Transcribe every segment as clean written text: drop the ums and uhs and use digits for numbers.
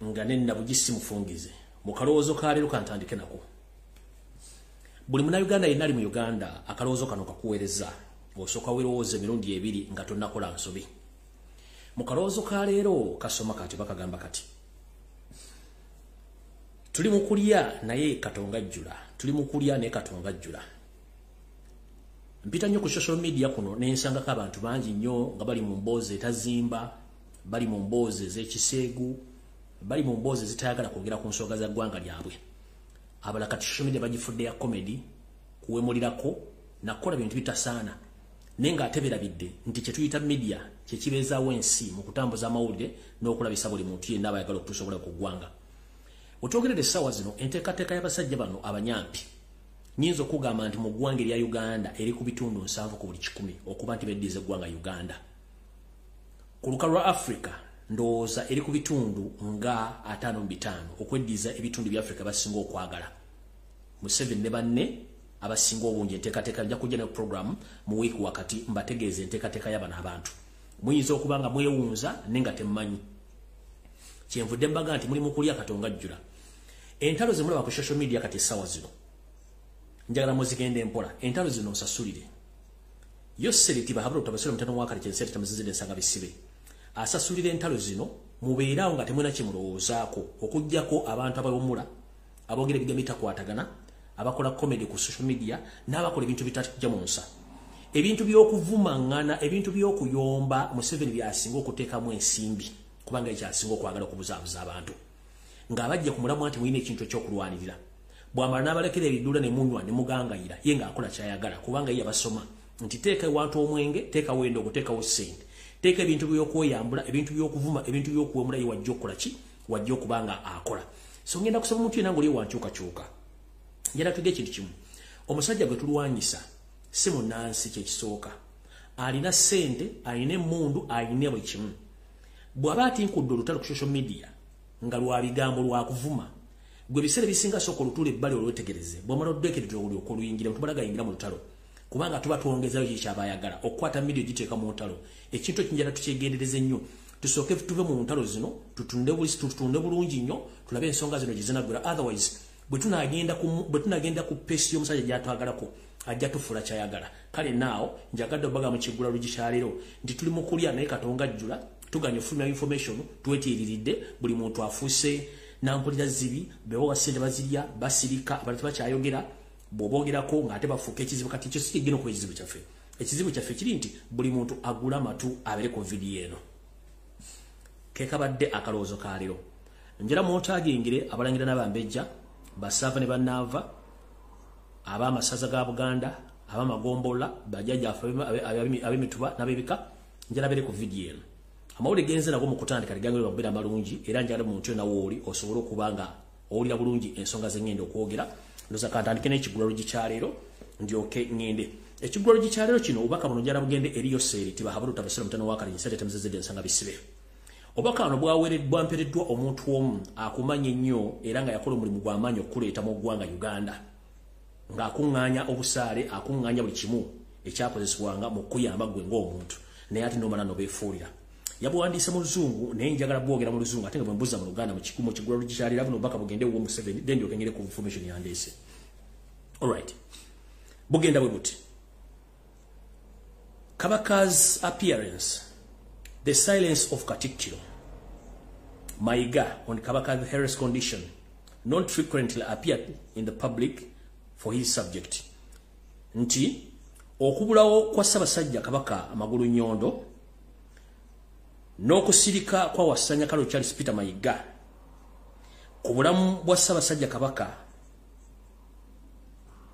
nga nenna bugisi mufungize mu kalowoozo ka leero kantandike nako. Buli munnayuganda yenna ali mu Uganda akalowoozo kano kakuweereza osooka weerowooza emirundi ebiri nga tonnakola nsobi. Mu kalowoozo ka leero kasoma kati bakagamba kati tuli mu kulya naye Katonga ajjula, tuli mu kulya naye Katonga ajjula. Mpita nnyo ku social media kuno n'ensangako abantu bangi nnyo nga bali mu mboozi etazimba, bali mu mboozi ez'ekiseegu, bali mu mboozi ezitayagala kwogera ku nsonga za ggwanga lyabwe. Abala kati social media bagifudde ya comedy kuwemulirako nakola bintu bitasaana naye nga ate birabidde nti kye tuyita media kye kibeezaawo ensi mu kutambuza amawulire n'okulabisa buli muntu yenna abayagala okutuusa ku ggwanga. Otwogeredde essaawa zino enteekateeka y'abasajja bano abanyampi nyinza okugamba nti mu ggwanga erya Uganda eri ku bitundu 7 ku buli 100 okuba nti beddiza eggwanga Uganda. Ku lukalu lwa Africa ndowooza eri ku bitundu nga 5 mu 5 okweddiza ebitundu bya Africa basinga okwagala. Museveni ne banne abasinga obungi enteekateeka nja kujja ne program mu wiiki wakati mbategeeze enteekateeka y'abano abantu. Muyinza okuba nga mwewunza nenga temmanyi. Kyenvudde mbaga nti muli mu kulya Katonga ajjula. Entalo ze mulaba ku social media kati essaawa zino njagala muzigende empola. Entalo zino nsasulire. Yo seriti bahabula otabasira mutano wakati kyensete tamazizide ensanga bisibe. Asasulire entalo zino mubeerawo nga temwena kye mulowoozaako okuggyako abantu abawumula aboogera ebigambo bitakwatagana abakola comedy ku social media n'abakola ebintu bitajja mu nsa. Ebintu by'okuvumangana, ebintu by'okuyomba Museveni byasinga okuteekamu ensimbi kubanga ekyasinga okwagala okubuzaabuza abantu. Ng'abajja ku mulamwa nti mulina ekintu ekyokulwanirira. Bw'amala n'abalekera ebiddula ne munywa ne mugangayira ye ng'akola kyayagala kubanga ye yabasoma nti teeka ewantu omwenge, teeka wendo okuteekawo ssente. Teeka ebintu by'okweyambula, ebintu by'okuvuma, ebintu by'okuwemula ye wajja okukola ki? Wajja okubanga akola. So ngenda kusaba omuntu yenna ng'oli wankyukakyuka. Njala tuge ekintu kimu. Omusajja gwe tulwanyisa si munnansi kyekisooka. Alina ssente, alina emmundu, alina buli kimu. Bw'aba atinkudde olutalo ku social media nga lwa bigambo lwa kuvuma, gwe biseera bisinga sooka olutuula ebbali olwetegereze. Bw'omala oddekeredde olyoka oluyingira mutubala gayingira mu lutalo. Kubanga tuba twongezayo ky'abayagala okukwata media giteeka mu ntalo. Ekintu ekinjala tukyegendereze nnyo. Tusooke tuve mu ntalo zino, tutunde bulungi nnyo, tulabe ensonga zino gye zinagwera. Otherwise, bwe tunagenda ku pesi y'omusajja gy'atwagalako ajja tufuula kyayagala. Kale naawo njagadde obaga mu kiggula lugikyaliro nti tuli mu kulya naye Katonga ajjula, tuganya ofulumya information, twetiiriridde, buli muntu afuuse nampulira zibi, beewa ssente bazirya, basirika, abantu bakyayogera, bw'oboogerako ng'ate bafuuka ekizibu kati ekyo si kiggina okuba ekizibu kyaffe. Ekizibu kyaffe kiri nti buli muntu agula amatu abere ku vidiyo eno. Kekabadde akalowoozo ka leero. Njala mwotagingire abalangira n'abambejja, basaava ne bannaava, ab'amasaza ga Buganda, ab'amagombola, bajjajja ab'emituba n'ab'ebika, njala bere ku vidiyo eno. Amawulire genze nago mu kutandika ligangire babeera amalungi era njala muntu yonna wooli osobole okuba nga owulira bulungi ensonga ze ngenda okwogera. Ndoza kantandike n'ekiggula lugikyaleero ndyoke ngende. Ekiggula lugikyaleero kino obubaka buno njala bugende eri Yoseeri tibahabula otabasira mutano wakali nsete temuzizidde ensanga bisibe. Obubaka buno bwampereddwa omuntu omu akumanya ennyo era nga yakola omulimu gw'amaanyi okuleeta mu ggwanga Uganda. Ng'akuŋŋaanya obusaale, akuŋŋaanya buli kimu ekyakozesebwanga mu kuyamba gwe ng'omuntu. Naye ate n'omala n'obeefuulira. Yabuwandiise mu Luzungu naye njagala bwogera mu Luzungu ate nga bwe mbuza mu Luganda mu kiggula lugikyaleero buno obubaka bugende wo Museveni then ndyoke ngere ku information yandeese. Alright. Bugenda bwe buti. Kabaka's appearance. The silence of Katikkiro. Mayiga on Kabaka's health condition not frequently appeared in the public for his subject. Nti okubulawo kwa Ssaabasajja Kabaka amagulu nnyondo n'okusirika kwa Wasanya Kalo Charles Peter Mayiga ku bulamu bwa Ssaabasajja Kabaka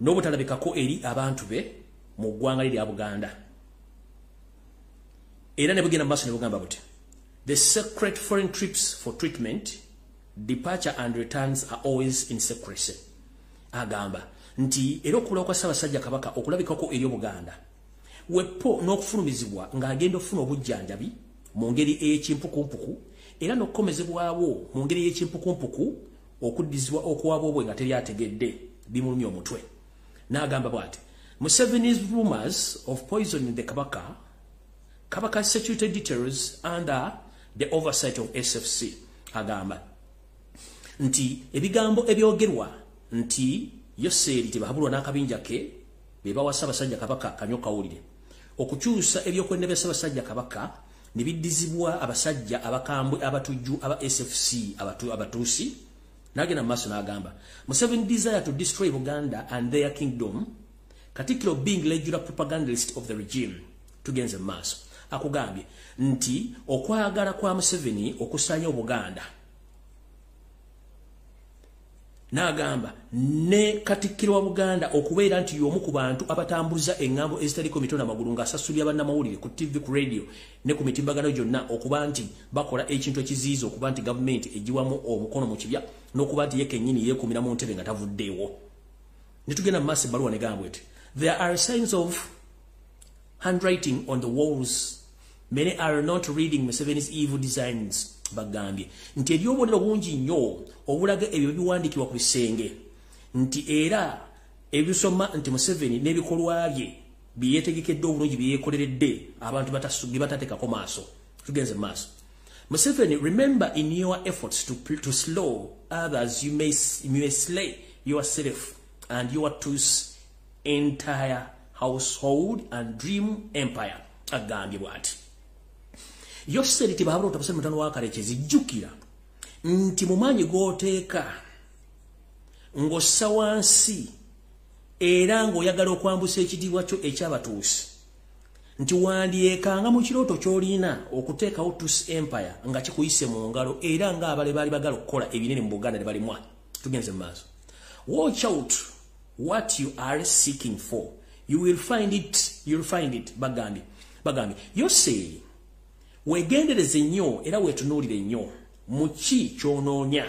n'obutalabikako eri abantu be mu ggwanga lya Buganda. Era ne bugenda maaso ne bugamba buti the secret foreign trips for treatment, departure and returns are always in secrecy. Agamba nti era okulawo kwa Ssaabasajja Kabaka okulabikako eri Buganda wepo n'okufulumizibwa ng'agenda okufuna obujjanjabi mu ngeri ey'ekimpukumpuku era n'okukomezebwawo mu ngeri y'ekimpukumpuku okuddizibwa okuwaaba obwe nga teri ategedde bimulumya omutwe. N'agamba bw'ati Museveni's rumors of poisoning the Kabaka's security details under the oversight of SFC. Agamba nti ebigambo ebyogerwa nti Yoseri tebahabulwa n'akabinja ke beba wasa basajja kabaka kanyoka ulire okukyusa ebyokwendebe basajja kabaka nibiddizibwa abasajja abakambwe abatujju aba SFC abatusi nagena maso n'agamba Museveni desire to destroy Uganda and their kingdom Katikiro being regular propagandist of the regime tugenze maso akugambye nti okwagala kwa Museveni okusanya Buganda Nagamba ne Katikiro wa Buganda okubeera nti yomu ku bantu abatambuza engambo ezitali komito na magulu ng'asasulya bannamawulire ku TV ku radio ne ku mitimbagano gyonna okuba nti bakola ekintu ekiziizo okuba nti gavumenti egiwamu omukono mu kibya n'okuba nti ye kennyini yeekumira mu ntebe nga tavuddeewo. Ne tugenda mu maaso ebbaluwa ne gamba eti there are signs of handwriting on the walls. Many are not reading Museveni's evil designs. Bagambye nti ebyobonero bungi nnyo obulaga ebyo biwandikibwa ku bisenge nti era ebisoma nti Museveni n'ebikolwa bye biyetegekedde obulungi byekoleredde abantu batatekako maaso. Tugenze maaso. Museveni, remember in your efforts to slow others you may slay yourself and your two's entire household and dream empire. Agambye bw'ati Yoseri tibahabula otabasema mutano wakalekezi jjukira nti mumanyi goteeka ngossa wansi era ng'oyagala okwambusa ekitiibwa kyo ekyabatuusi nti wandyekanga mu kirooto ky'olina okuteekawo Tusi Empire nga kikuyise mu ngalo era ng'abale baali bagala okukola ebinene mu Buganda ne balimwa. Tugenze mu maaso. Watch out what you are seeking for. You will find it. You'll find it. Bagambye Yoseri wegendereze nnyo era wetunuulire nnyo mu ki ky'onoonya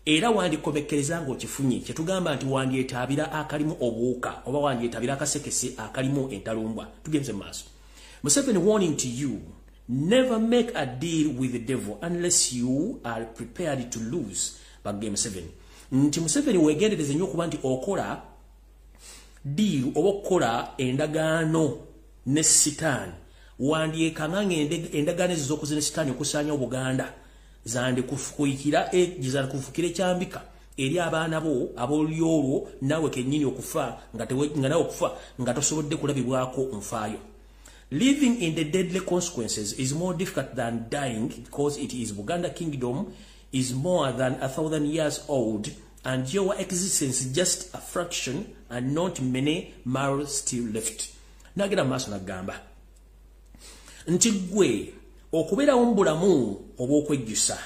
era wandikomekereza ng'okifunye kye tugamba nti wandyetaabira akalimu obuwuka oba wandyetaabira akasekese akalimu entalumbwa. Tugenze maaso. Museveni warning to you, never make a deal with the devil unless you are prepared to lose. Bagambye Museveni nti Museveni wegendereze nnyo okuba nti okola deal oba okukola endagaano ne Sitaani wandyekanga endagaano ezo z'okuze ne Sitaani okusaanya Buganda zandi kufukuyikira gizali kufukira ekyambika eri abaana bo ab'olulyo olwo naawe kennyini okufa nga nawe okufa nga tosobodde kulabibwako nfaayo. Living in the deadly consequences is more difficult than dying because it is Buganda kingdom is more than 1,000 years old and your existence is just a fraction and not many miles still left. Nagera maaso nagamba nti gwe okubeerawo mu bulamu obw'okwejjusa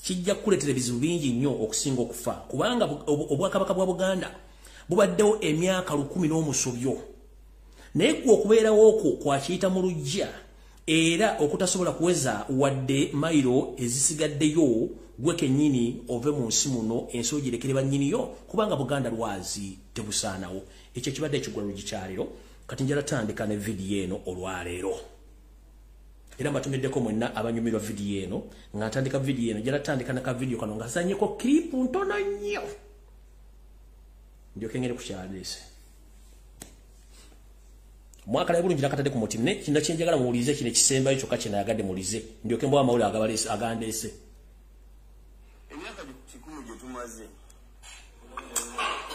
kijja kukuleetera ebizibu bingi nnyo okusinga okufa kubanga obwakabaka bwa Buganda bubaddewo emyaka 10 n'omusobyo naye gwe okubeerawo okwo kwakiyita mu luggya era okutasobola kuweza wadde mayiro ezisigaddeyo gwe kennyini ove mu nsi muno ensi ogirekere bannyiniyo kubanga Buganda lwazi tebusaanawo. Ekyo kibadde ekigwalo gikyaliro kati njala tandika ne vidiyo eno olwaleero. Era mbatumiddeko mwenna abanyumirwa vidiyo eno nga ntandika vidiyo eno njala tandika naka vidiyo kano nga nsanyeko klipu ntono nnyo ndyoke ngere ku kyaleese. Mwaka la bulungi nakatadde ku mutima ne kinda kyenjagala muwulize kino ekisembayo kyokka kye nayagadde mulize ndyoke mbwa amawulire agabalese agandeese. Emyaka 10 gye tumaze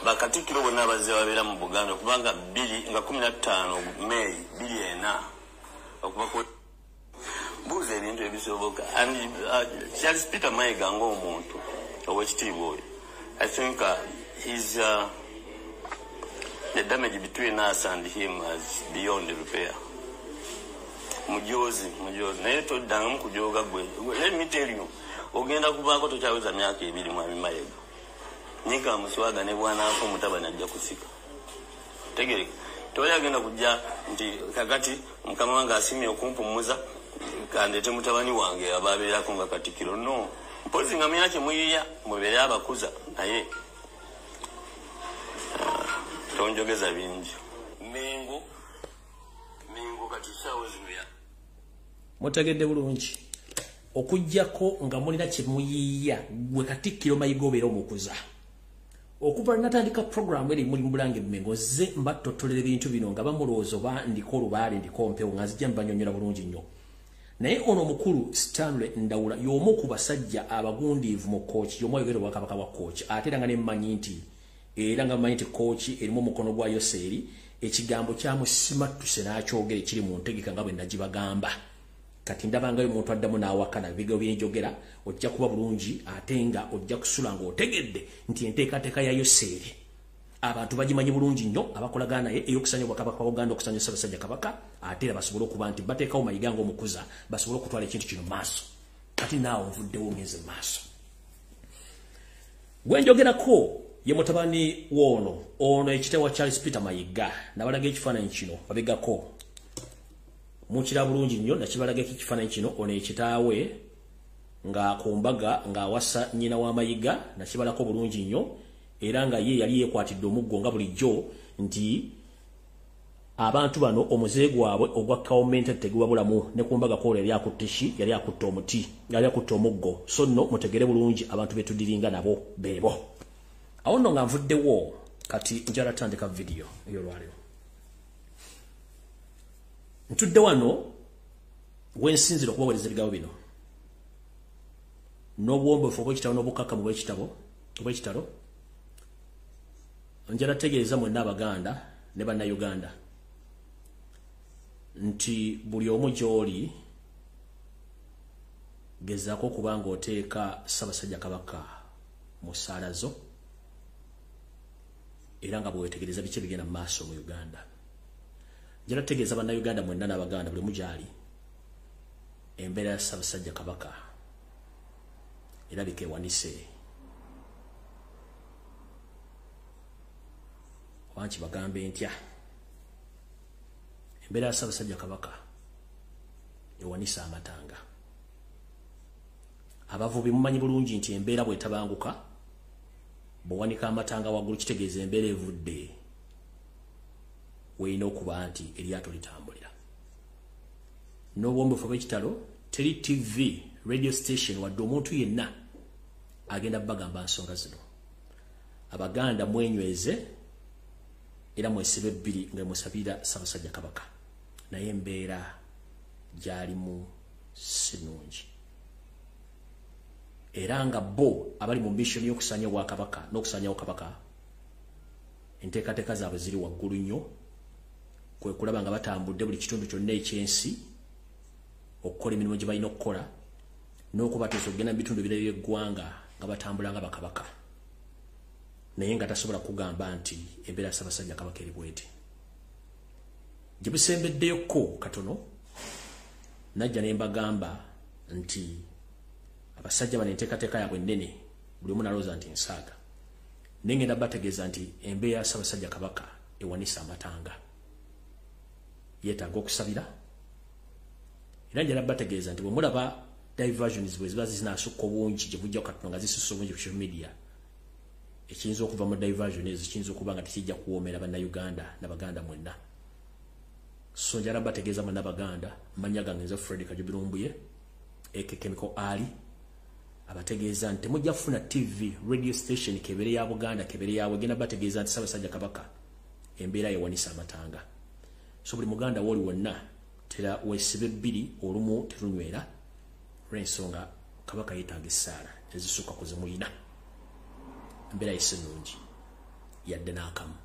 Bakatikiro bonna abazze babeera mu Buganda kubanga 2015 May 2004 okuba ku buuza ebintu ebisoboka and Charles Peter Mayiga ng'omuntu ow'ekitiibwa oyo I think the damage between us and him is beyond repair. Mujozi naye toddangamu kujooga gwe. Let me tell you, ogenda kubaako tokyaweza myaka 2 mwami Mayiga nika muswaga ne bwanaako mutabani ajja kusika tegereka toyagenda kujja nti kakati mukama wange asimye okumpumuza kandete mutabani wange ababeerako nga Katikiro no mpozi nga myake muyiya mubeere abakuza naye tonjogeza bingi mengo kati sawa zinuya mutegedde bulungi okujjako nga mulina kye muyiya gwe Katikiro Mayiga obeera omukuza okuva natandika program eri muri mubulange Mengo ze mbatotolera ebintu bino nga bamulowooza oba ndiko olubaale ndiko mpewo nga zijja mbanyonyola bulungi nnyo naye ono mukulu Stanley Ndawula y'omu ku basajja abagundiivu mu coach y'omu ayogera Obwakabaka bwa coach ate era nga ne mmanyi nti era nga mmanyi nti coach erimu omukono gwa Yoseeri ekigambo kyamusimattuse n'akyogera ekiri mu ntegeka nga bwe nagibagamba kati ndabangayo omuntu addamu n'awakana bigo byenjogera ojja kuba bulungi ate nga ojja kusula ng'otegedde nti enteekateeka ya Yoseeri abantu bagimanyi bulungi nnyo abakolagana naye ey'okusanya Obwakabaka bwa Uganda okusanya Ssaabasajja Kabaka ate era basobole okuba nti bateekawo mayiga ng'omukuza basobole okutwala ekintu kino maaso kati naawe nvuddewo ngeze maaso gwe njogerako ye mutabani Wuno ono ekiteewa Charles Peter Mayiga nabalaga ekifaananyi kino babigako mukira bulungi nnyo nakibalaga ekifaananyi kino ono ekitaawe nga ku mbaga ng'awasa nnyina wa Mayiga nakibalako bulungi nnyo era nga ye yali yekwatidde omuggo nga bulijjo nti abantu bano omuzee gwabwe ogwa kawumenti tegubabulamu ne ku mbaga koolo yali akuttishi yali akutte omuti yali akutte omuggo so nno mutegere bulungi abantu betudiringa nabo beebo awo nno nga nvuddewo kati njala tandika video ey'olwaleero ntudde wano wensinzira okubaweereza ebigabo bino n'obuwombeefu obw'ekitabo n'obukakamu bw'ekitalo njala tegeeza mwenna Abaganda ne Bannayuganda nti buli omu gy'oli gezaako okuba ng'oteeka Ssaabasajja Kabaka mu ssaala zo era nga bwewetegereza biki ebigenda mu maaso mu Uganda njala tegeeza Bannayuganda mwenna n'Abaganda buli mugyali embeera ya Ssaabasajja Kabaka erabika ewanise wanki bagambe ntya embeera ya Ssaabasajja Kabaka ewanisa amatanga abavubi mumanyi bulungi nti embeera bw'etabanguka bw'owanika amatanga waggulu kitegeeza embeera evudde weeyina okuba nti eryato litambulira n'obuwombeefu bw'ekitalo teri TV radio station wadde omuntu yenna agenda bagamba nsonga zino Abaganda mwenyweze era mwesibe ebbiri nga musabira Ssaabasajja Kabaka naye embeera gyalimu sinungi era nga bo abali mu mission y'okusanya Obwakabaka n'okusanyawo Kabaka enteekateeka zaabwe ziri waggulu nnyo kwe kulaba nga batambudde buli kitundu kyonna ekyensi okukola emirimu gye balina okukola n'okubateesa okugenda mu bitundu birala by'eggwanga nga batambula nga bakabaka naye nga tasobola kugamba nti embeera ya Ssaabasajja Kabaka eri bweti gye busembeddeyoko katono najja ne mbagamba nti abasajja bano enteekateeka yaabwe ennene buli omu nalowooza nti nsaaga naye ngenda bategeeza nti embeera ya Ssaabasajja Kabaka ewanisa amatanga yeetaaga okusabira era njala bategeeza nti bwe mulaba diversions bwe ziba zinaasukka obungi gye bujja katono nga zisussa obungi ku social media ekiyinza okuva mu diversion ezo kiyinza okuba nga tekijja kuwoomera Bannayuganda n'Abaganda mwenna so njala bategeeza mwenna Abaganda manya gange nze Fred Kajubi Lumbuye Chemical Ali abategeeza nti temujja kufuna TV radio station kebere ya Buganda kebere yawe genda bategeeza nti Ssaabasajja Kabaka embeera yewanisa amatanga so buli Muganda woli wonna tera weesibe ebbiri olumu terunywera olw'ensonga Kabaka yeetaaga essaala ezisukka ku zimulina embeera yesinungi yadde n'akamu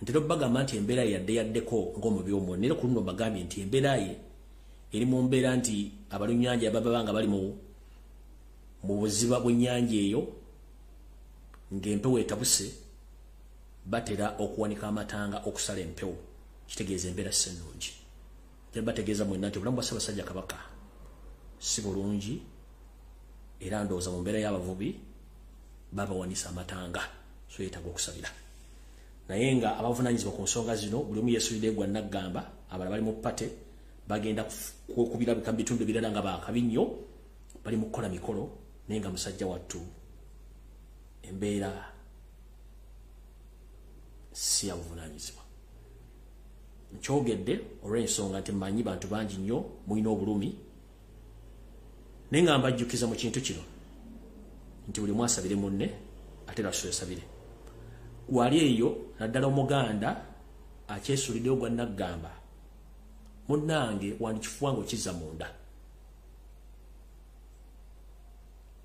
ntera obbagamba nti embeera yaddeko ng'omubi omwo naye ku luno bagambye nti embeera ye eri mu mbeera nti abalunnyanja baba nga bali mu buziba bw'ennyanja eyo ng'empewo etabuse batera okuwanika amatanga okusala empewo kitegeeza embeera sinungi bategeeza mwenna nti obulamu bwa Ssaabasajja Kabaka si bulungi era ndowooza mu mbeera y'abavubi babawanisa amatanga so yeetaaga okusabira naye nga abavunaanyizibwa ku nsonga zino buli omu yeesulidde gwa naggamba abalala bali mu pate bagenda kubirabika mu bitundu birala nga baakabi nnyo bali mu kukola mikolo naye nga musajja wattu embeera si ya buvunaanyizibwa nkyogedde olw'ensonga nti mmanyi bantu bangi nnyo mulina obulumi naye nga mbajjukiza mu kintu kino nti buli mwasabire munne ate lwasosabire wali eyo naddala Omuganda akyesuuliddeyo gwa naggamba munnange wandikifuwa ng'okizza munda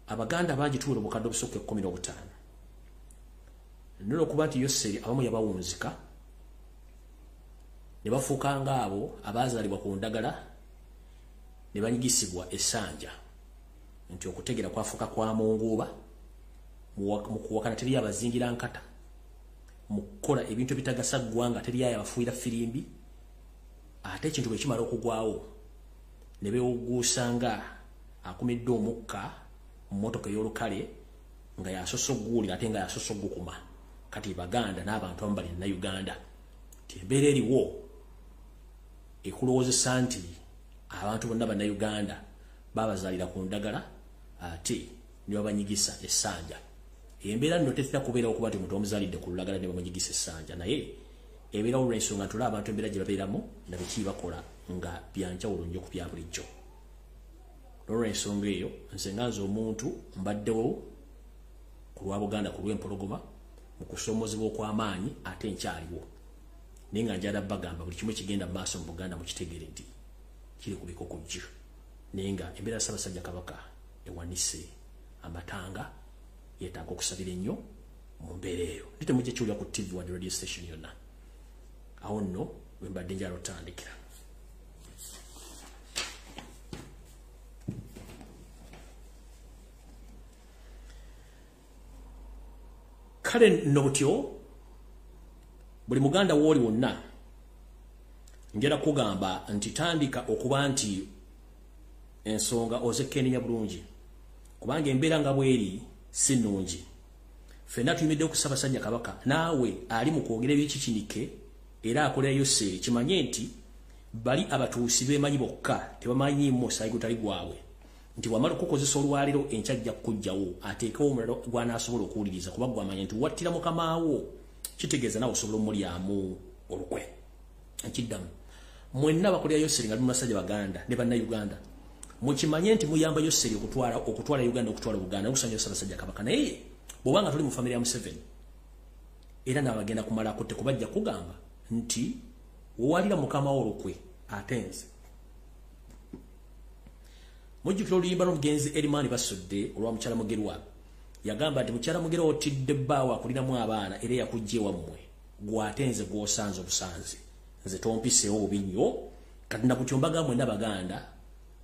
abaganda bangi tuwera obukadde obusooka 15 nolo kuba nti Yoseri abamu yabawunzika ne bafuuka ngaabo abaazaalibwa ku ndagala ne banyigisibwa essanja nti okutegera kwafuuka kwa munguuba mu kuwakana teri abazingira nkata mu kukola ebintu ebitagasa ggwanga teri abafuuyira firimbi ate ekintu bwe kimala okugwawo ne beewuguusa nga akumiddwe omukka mu mmotoka ey'olukale nga yasosoguulira ate nga yasosogukuma kati baganda n'abantu abamu bali na Uganda ti embeera eriwo ekulowoozesa nti abantu bonna banna Uganda babazaalira ku ndagala ate ne babanyigisa essanja embeera nno tetera kubeerawo kuba nti omuntu omuzaalidde ku lulagala ne bamanyigisa essanja naye ebeerawo olw'ensonga ntula abantu embeera gye babeeramu na biki bakola nga byanjawulo nnyo ku bya bulijjo olw'ensonga eyo nze nganze omuntu mbaddewo ku lwa Buganda ku lw'empologoma mu kusoomozebwa okw'amaanyi ate nkyaliwo naye nga njala bagamba buli kimu kigenda mu maaso mu Buganda mukitegeere nti kiri ku bikokojjo naye nga embeera Ssaabasajja Kabaka ewanise amatanga yeetaaga okusabira ennyo mu mbeera eyo ndi temujja kiwulira ku TV wadde radio station yonna awo nno bwe mbadde njala otandikira kale nno butyo buli muganda wooli wonna njala kugamba nti tandika okuba nti ensonga ozekkenenya bulungi kubanga embeera nga bweri si nnungi ffenna tuyimiddewo ku Ssaabasajja Kabaka naawe ali mu kwogera ebyekikinike era akolera Yoseri kimanye nti bali abatuusi beemanyi bokka tebamanyiimu saayi gutali gwabwe nti wamala okukozesa olwaliro enkyajja kujjawo ateekewo omulala gw'anaasobola okuwuliriza kuba gwamanya nti wattira mukamaawo kitegeeza naawe osobola omulyamu olukwe nkiddamu mwenna bakolera Yoseri nga ndi basajja baganda ne bannayuganda mukimanye nti muyamba Yoseri okutwala Uganda okutwala Buganda okusanyusa Ssaabasajja Kabaka naye bw'obanga tuli mu famire ya Museveni era n'abagenda kumala akutte kubajja kugamba nti wowalira mukama wo olukwe atenze mujjukira oluyimba n'omugenzi Erimani basudde olwa mukyala Mugerwa yagamba nti mukyala Mugerwa otidde bbaawo akuliramu abaana era yakujja ewammwe gwatenze gw'osanze obusanzi nze tompiseewo bubi nnyo kati nabutyo mbagamba mwenda baganda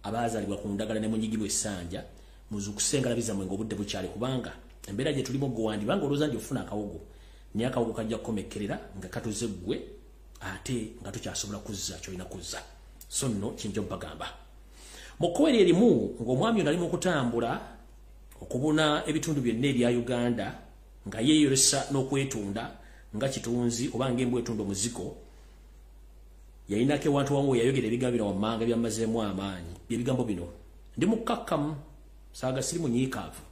abaazaalibwa ku ndagala ne munyigibwa essanja muzukusengala bizammwe ng'obudde bukyali kubanga embeera gye tulimu gwandi banga olowooza nti ofuna akawogo naye akawogo kajja kukomekkerera nga katuze ggwe ate nga tukyasobola kuzza kyolina kuzza so nno kinjo mpagamba mu kkoera erimu ng'omwami ono ali mu kutambula okubuna ebitundu byonna ebya Uganda nga yeeyolesa n'okwetunda nga kitunzi oba ng'embwa etunda omuziko yayinako ewantu wamu yayogera ebigambo bino wammanga byammazeemu amaanyi byebigambo bino ndi mukkakkamu saaga siri munyiikaavu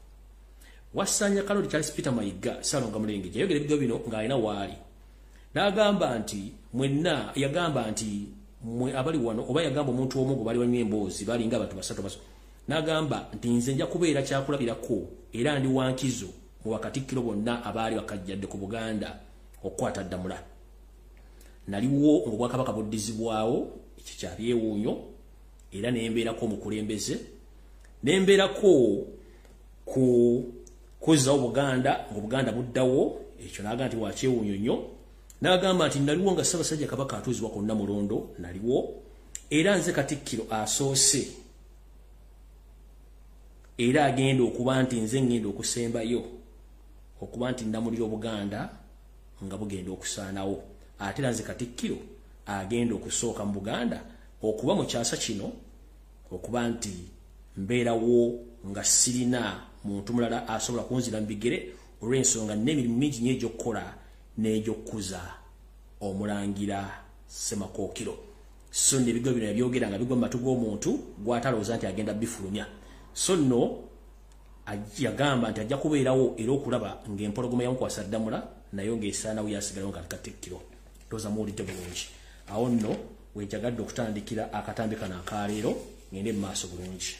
Wasanya Kaloli Charles Peter Mayiga Salonga Mulenge yayogera ebigambo bino ng'alina waali n'agamba nti mwenna yagamba nti mwe abali wano oba yagamba omuntu omu gwe bali banywa emboozi balinga abantu basatu baso n'agamba nti nze nja kubeera kyakulabirako era ndi wankizo mu bakatikkiro bonna abaali bakajjadde ku Buganda okukwata ddamula naliwo ng'obwakabaka buddizibwawo ekyo kyabyewuunyo era nembeerako omukulembeze nembeerako ku kuzzawo Buganda ng'Obuganda buddawo ekyo n'agamba nti wakyewuunyo nnyo n'agamba nti naliwo nga Ssaabasajja Kabaka atuuzibwa ku Namulondo naliwo era nze Katikkiro asoose era agenda okuba nti nze ngenda okusembayo okuba nti namulira Obuganda nga bugenda okusaanawo ate era nze Katikkiro agenda okusooka mu Buganda okuba mu kyasa kino okuba nti mbeerawo nga sirina muntu mulala asobola kunzira mu bigere olw'ensonga n'emirimu mingi nnyo egy'okukola n'egy'okkuza omulangira Ssemakookiro so n'ebigambo bino yabyogera nga bigwa mu matu g'omuntu gw'atalowooza nti agenda bifulumya so nno yagamba nti ajja kubeerawo era okulaba ng'empologoma yamukwasa ddamula nayo ng'esaanawo yasigalawo nga Katikkiro ndowooza muwulidde bulungi awo nno wenjagadde okutandikira akatambi kano akaleero ngende mu maaso bulungi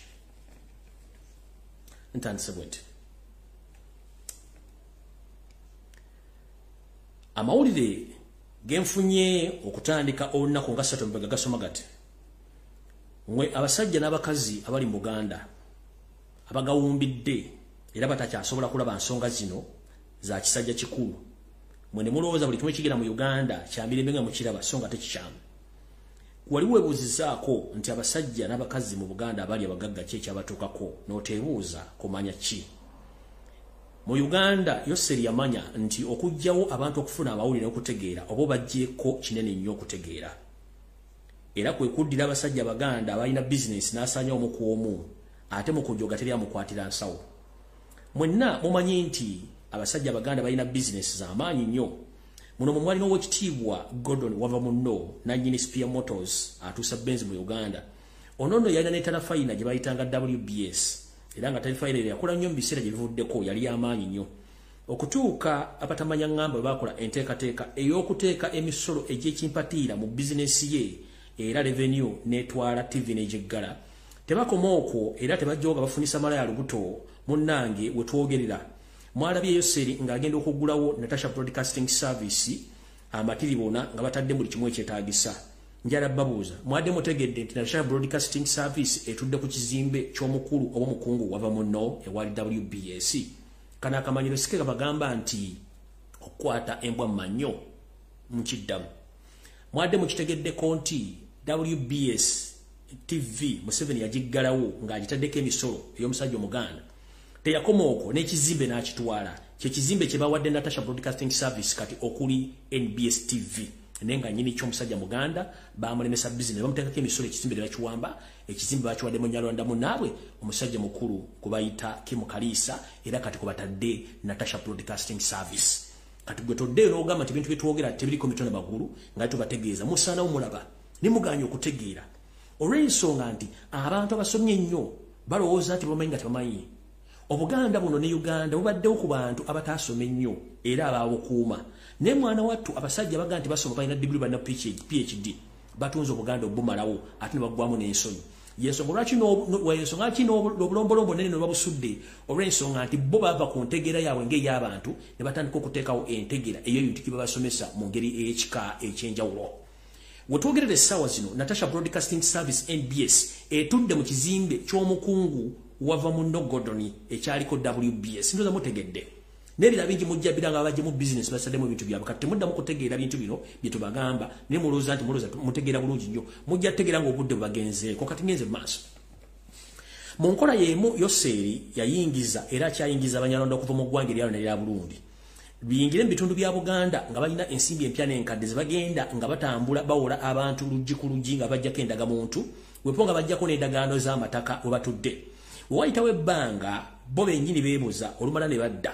ntandise bwenti amawulire genfunye okutandika olunaku nga 3 mbega gasoma gati mwe abasajja n'abakazi abali mu Buganda abagawumbidde era batakyasobola kulaba nsonga zino za kisajja kikulu. Mwene mulowooza buli kimu kigenda mu Uganda kyambirembe nga mukiraba songa tekikyamu. Waliwo ebuuzizaako nti abasajja n'abakazi mu Buganda abali abagagga ki ekyabatuukako n'oteebuuza kumanya ki. Mu Uganda Yoseri yamanya nti okujjawo abantu okufuna amawulire n'okutegeera oba bajjeeko kinene nnyo okutegeera. Era kwe kuddira abasajja Baganda abalina bizinesi n'asanya omu ku omu ate mu kujoga teri amukwatira nsawo. Mwenna mumanyi nti abasajja Baganda balina bizinesi z'amaanyi nnyo. Muno mwali n'owekitiibwa Gordon wava muno nannyini Spear Motors atuusa Benz mu Uganda. Onono yalina n'etala fayina gye bayitanga WBS. Era nga tali fayina yakola nnyo mu biseera gye bivuddeko yali y'amaanyi nnyo. Okutuuka abatamanya ngamba bwe bakola enteekateeka ey'okuteeka emisolo egy'ekimpatiira mu bizinesi ye era revenue netwala TV n'ejeggala. Tebakoma okwo era tebajjoga bafunisa malaya lubuto munnange we twogerera. Mwalabye Yoseri ng'agenda okugulawo Natasha Broadcasting Service amatiri bona nga batadde buli kimu ekyetaagisa. Njala babuuza mwadde mutegedde nti Natasha Broadcasting Service etudde ku kizimbe ky'omukulu oba mukungu wava muno ewali WBS. Kana akamanyiro sikeka bagamba nti okukwata embwa mmanyo mukiddamu. Mwadde mukitegeddeko nti WBS TV Museveni yagiggalawo ng'agitaddeko emisolo ey'omusajja Omuganda. Teyakoma okwo n'ekizimbe n'akitwala. Kye kizimbe kye bawadde Natasha Broadcasting Service kati okuli NBS TV. Nenga nyini ky'omusajja Muganda bamulemesa bizinesi bamuteekako emisolo ekizimbe bakiwamba ekizimbe bakiwadde mu Nyalwanda munaabwe omusajja mukulu kubayita Kim Kalisa era kati kubatadde Natasha Broadcasting Service. Kati gwe todde n'ogamba nti bintu bitwogera tebiriko mitono magulu nga tubategeeza musaana omulaba nimuganya okutegeera. Olw'ensonga nti abantu abasomye nnyo balowooza nti bamanyi nga tebamanyi. Obuganda buno ne Uganda bubaddewo ku bantu abataasome nnyo era abaabukuuma. Ne mwana wattu abasajja baga nti basoma balina degree balina PhD batunze Obuganda obumalawo ate ne baggwamu n'ensonyi. Yensonga lwaki n'obulombolombo nene babusudde olw'ensonga nti bo bava ku ntegeera yaabwe ng'ey'abantu ne batandika okuteekawo entegeera ey'ebintu kye babasomesa mu ngeri ey'ekika eky'enjawulo. Wetwogerera essaawa zino Natasha Broadcasting Service NBS etudde mu kizimbe ky'omukungu wava muno Gordon ekyaliko WBS. Ndoza mutegedde nebira bingi mujja biranga abaje mu business basaddemu ebintu byabwe kati mudda mu kutegeera bintu bino bye tubagamba ne mulooza nti mulooza mutegeera bulungi nnyo mujja tegeera ng'obudde bubagenzeeko kati ngenze maaso. Mu nkola y'emu Yoseri yayingiza era akyayingiza Abanyarwanda okuva mu ggwanga eryalo nerya Burundi biyingire mu bitundu bya Buganda nga balina ensimbi empya n'enkadde ze bagenda nga batambula bawola abantu luggi ku luggi nga bajjako endagamuntu wepo nga bajjako n'endagaano z'amataka we batudde. Wayitawo ebbanga bo bennyini beebuza olumala ne badda.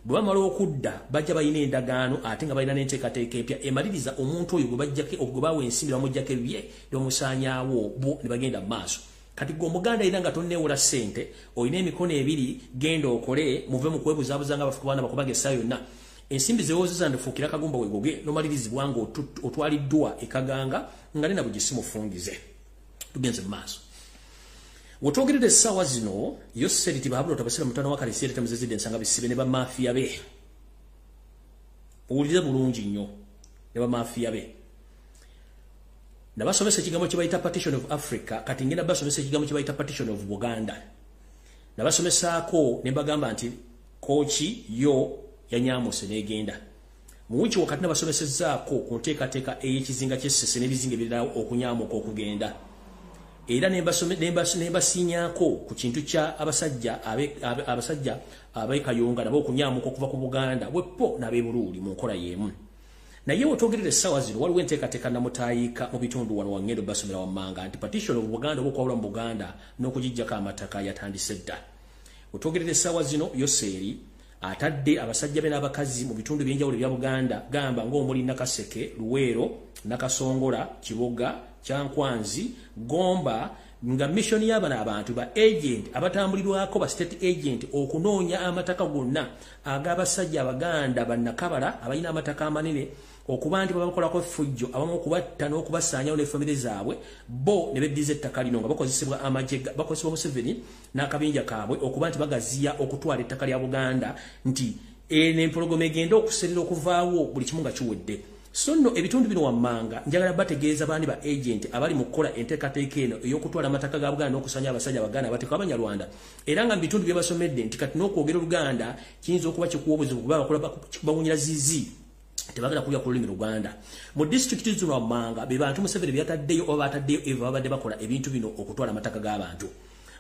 Bwe bamala okudda bajja balina endagaano ate nga balina n'enteekateeka empya emaliriza omuntu oyo gwe baawa ensimbi bamuggyako ebye n'omusaanyaawo bo ne bagenda mu maaso. Kati gwe Omuganda era nga tonneewola ssente olina emikono ebiri genda okole muve mu kwebuzaabuza nga abafuku baana bakubaga essa yonna. Ensimbi zewoozeza ndifuukira akagumba wegoge n'omalirizibwa nga otwaliddwa ekaganga nga nena bugisimufungize. Tugenze mu maaso. Wotwogerera essaawa zino Yoseri tibabula tabasira mutano wa Kalisiere temuzezidde ensanga bisibe ne bamafiya be. Owulire bulungi nnyo ne bamafiya be. Nabasomesa ekigambo kye bayita Partition of Africa kati ngenda basomesa ekigambo kye bayita Partition of Buganda. Nabasomesaako ne bagamba nti kochi yo yanyamuse n'egenda. Mu wiki wakati nabasomesezzaako ku nteekateeka ey'ekizinga ky'essese n'ebizinga ebirala okunyaamuka okugenda. Era nembasinyako ku kintu kya abasajja ab'ekayonga nabo okunyaamuka okuva ku Buganda wepo n'ab'ebuluuli mu nkola y'emu. Naye wetwogerera essaawa zino waliwo enteekateeka namutayiika mu bitundu wano wangendo basomera wammanga nti Partition of Buganda oba okwawula mu Buganda n'okugijjako amataka yatandise dda. Wetwogerera essaawa zino Yoseri atadde abasajja be n'abakazi mu bitundu by'enjawulo ebya Buganda gamba ng'omuli Nakaseke, Luweero, Nakasongola, Kiboga, Kyankwanzi, Gomba nga mission y'abana abantu ba agent abatambulirwako ba state agent okunoonya amataka gonna ag'abasajja Abaganda bannakabala abalina amataka amanene okuba nti babakolako effujjo abamu okubatta n'okubasaanyawo ne famire zaabwe bo ne beddiza ettaka lino nga bakozesebwa amajega bakozesebwa Museveni n'akabinja kaabwe okuba nti bagaziya okutwala ettaka lya Buganda nti n'empologoma egenda okuserera okuvaawo buli kimu nga kiwedde. so no ebitundu bino wammanga njagala bategeeza bani ba agent abali mu kukola enteekateeka eno ey'okutwala amataka ga Buganda n'okusanya abasajja Baganda abateeka Abanyarwanda era nga mu bitundu bye basomedde nti kati n'okwogera Oluganda kiyinza okuba kikuwa obuzibu kuba bakubawunyira zizi tebagala kulya ku lulimi Luganda mu district zino wammanga be bantu Museveni byataddeyo oba bataddeyo eva babadde bakola ebintu bino okutwala amataka g'abantu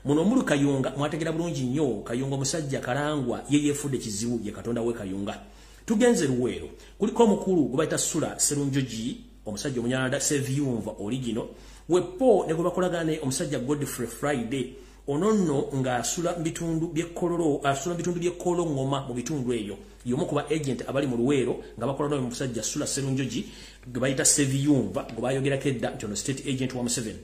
muno omulu Kayunga mwategera bulungi nnyo Kayunga musajja kalangwa ye yefudde kizibu ye Katonda we Kayunga tugenze Luweero kuliko omukulu gubayita Sula Serunjoji omusajja omunyalanda Seviyumva origino wepo ne gubakolagana omusajja Godfrey Friday onono nga asula bitundu byekololo asula bitundu byekolo ngoma mu bitundu eyo yomu kuba agent abali mu Luweero nga bakola no omusajja Sula Serunjoji gubayita Seviyumva gubayogera kedda nti ono state agent wa Museveni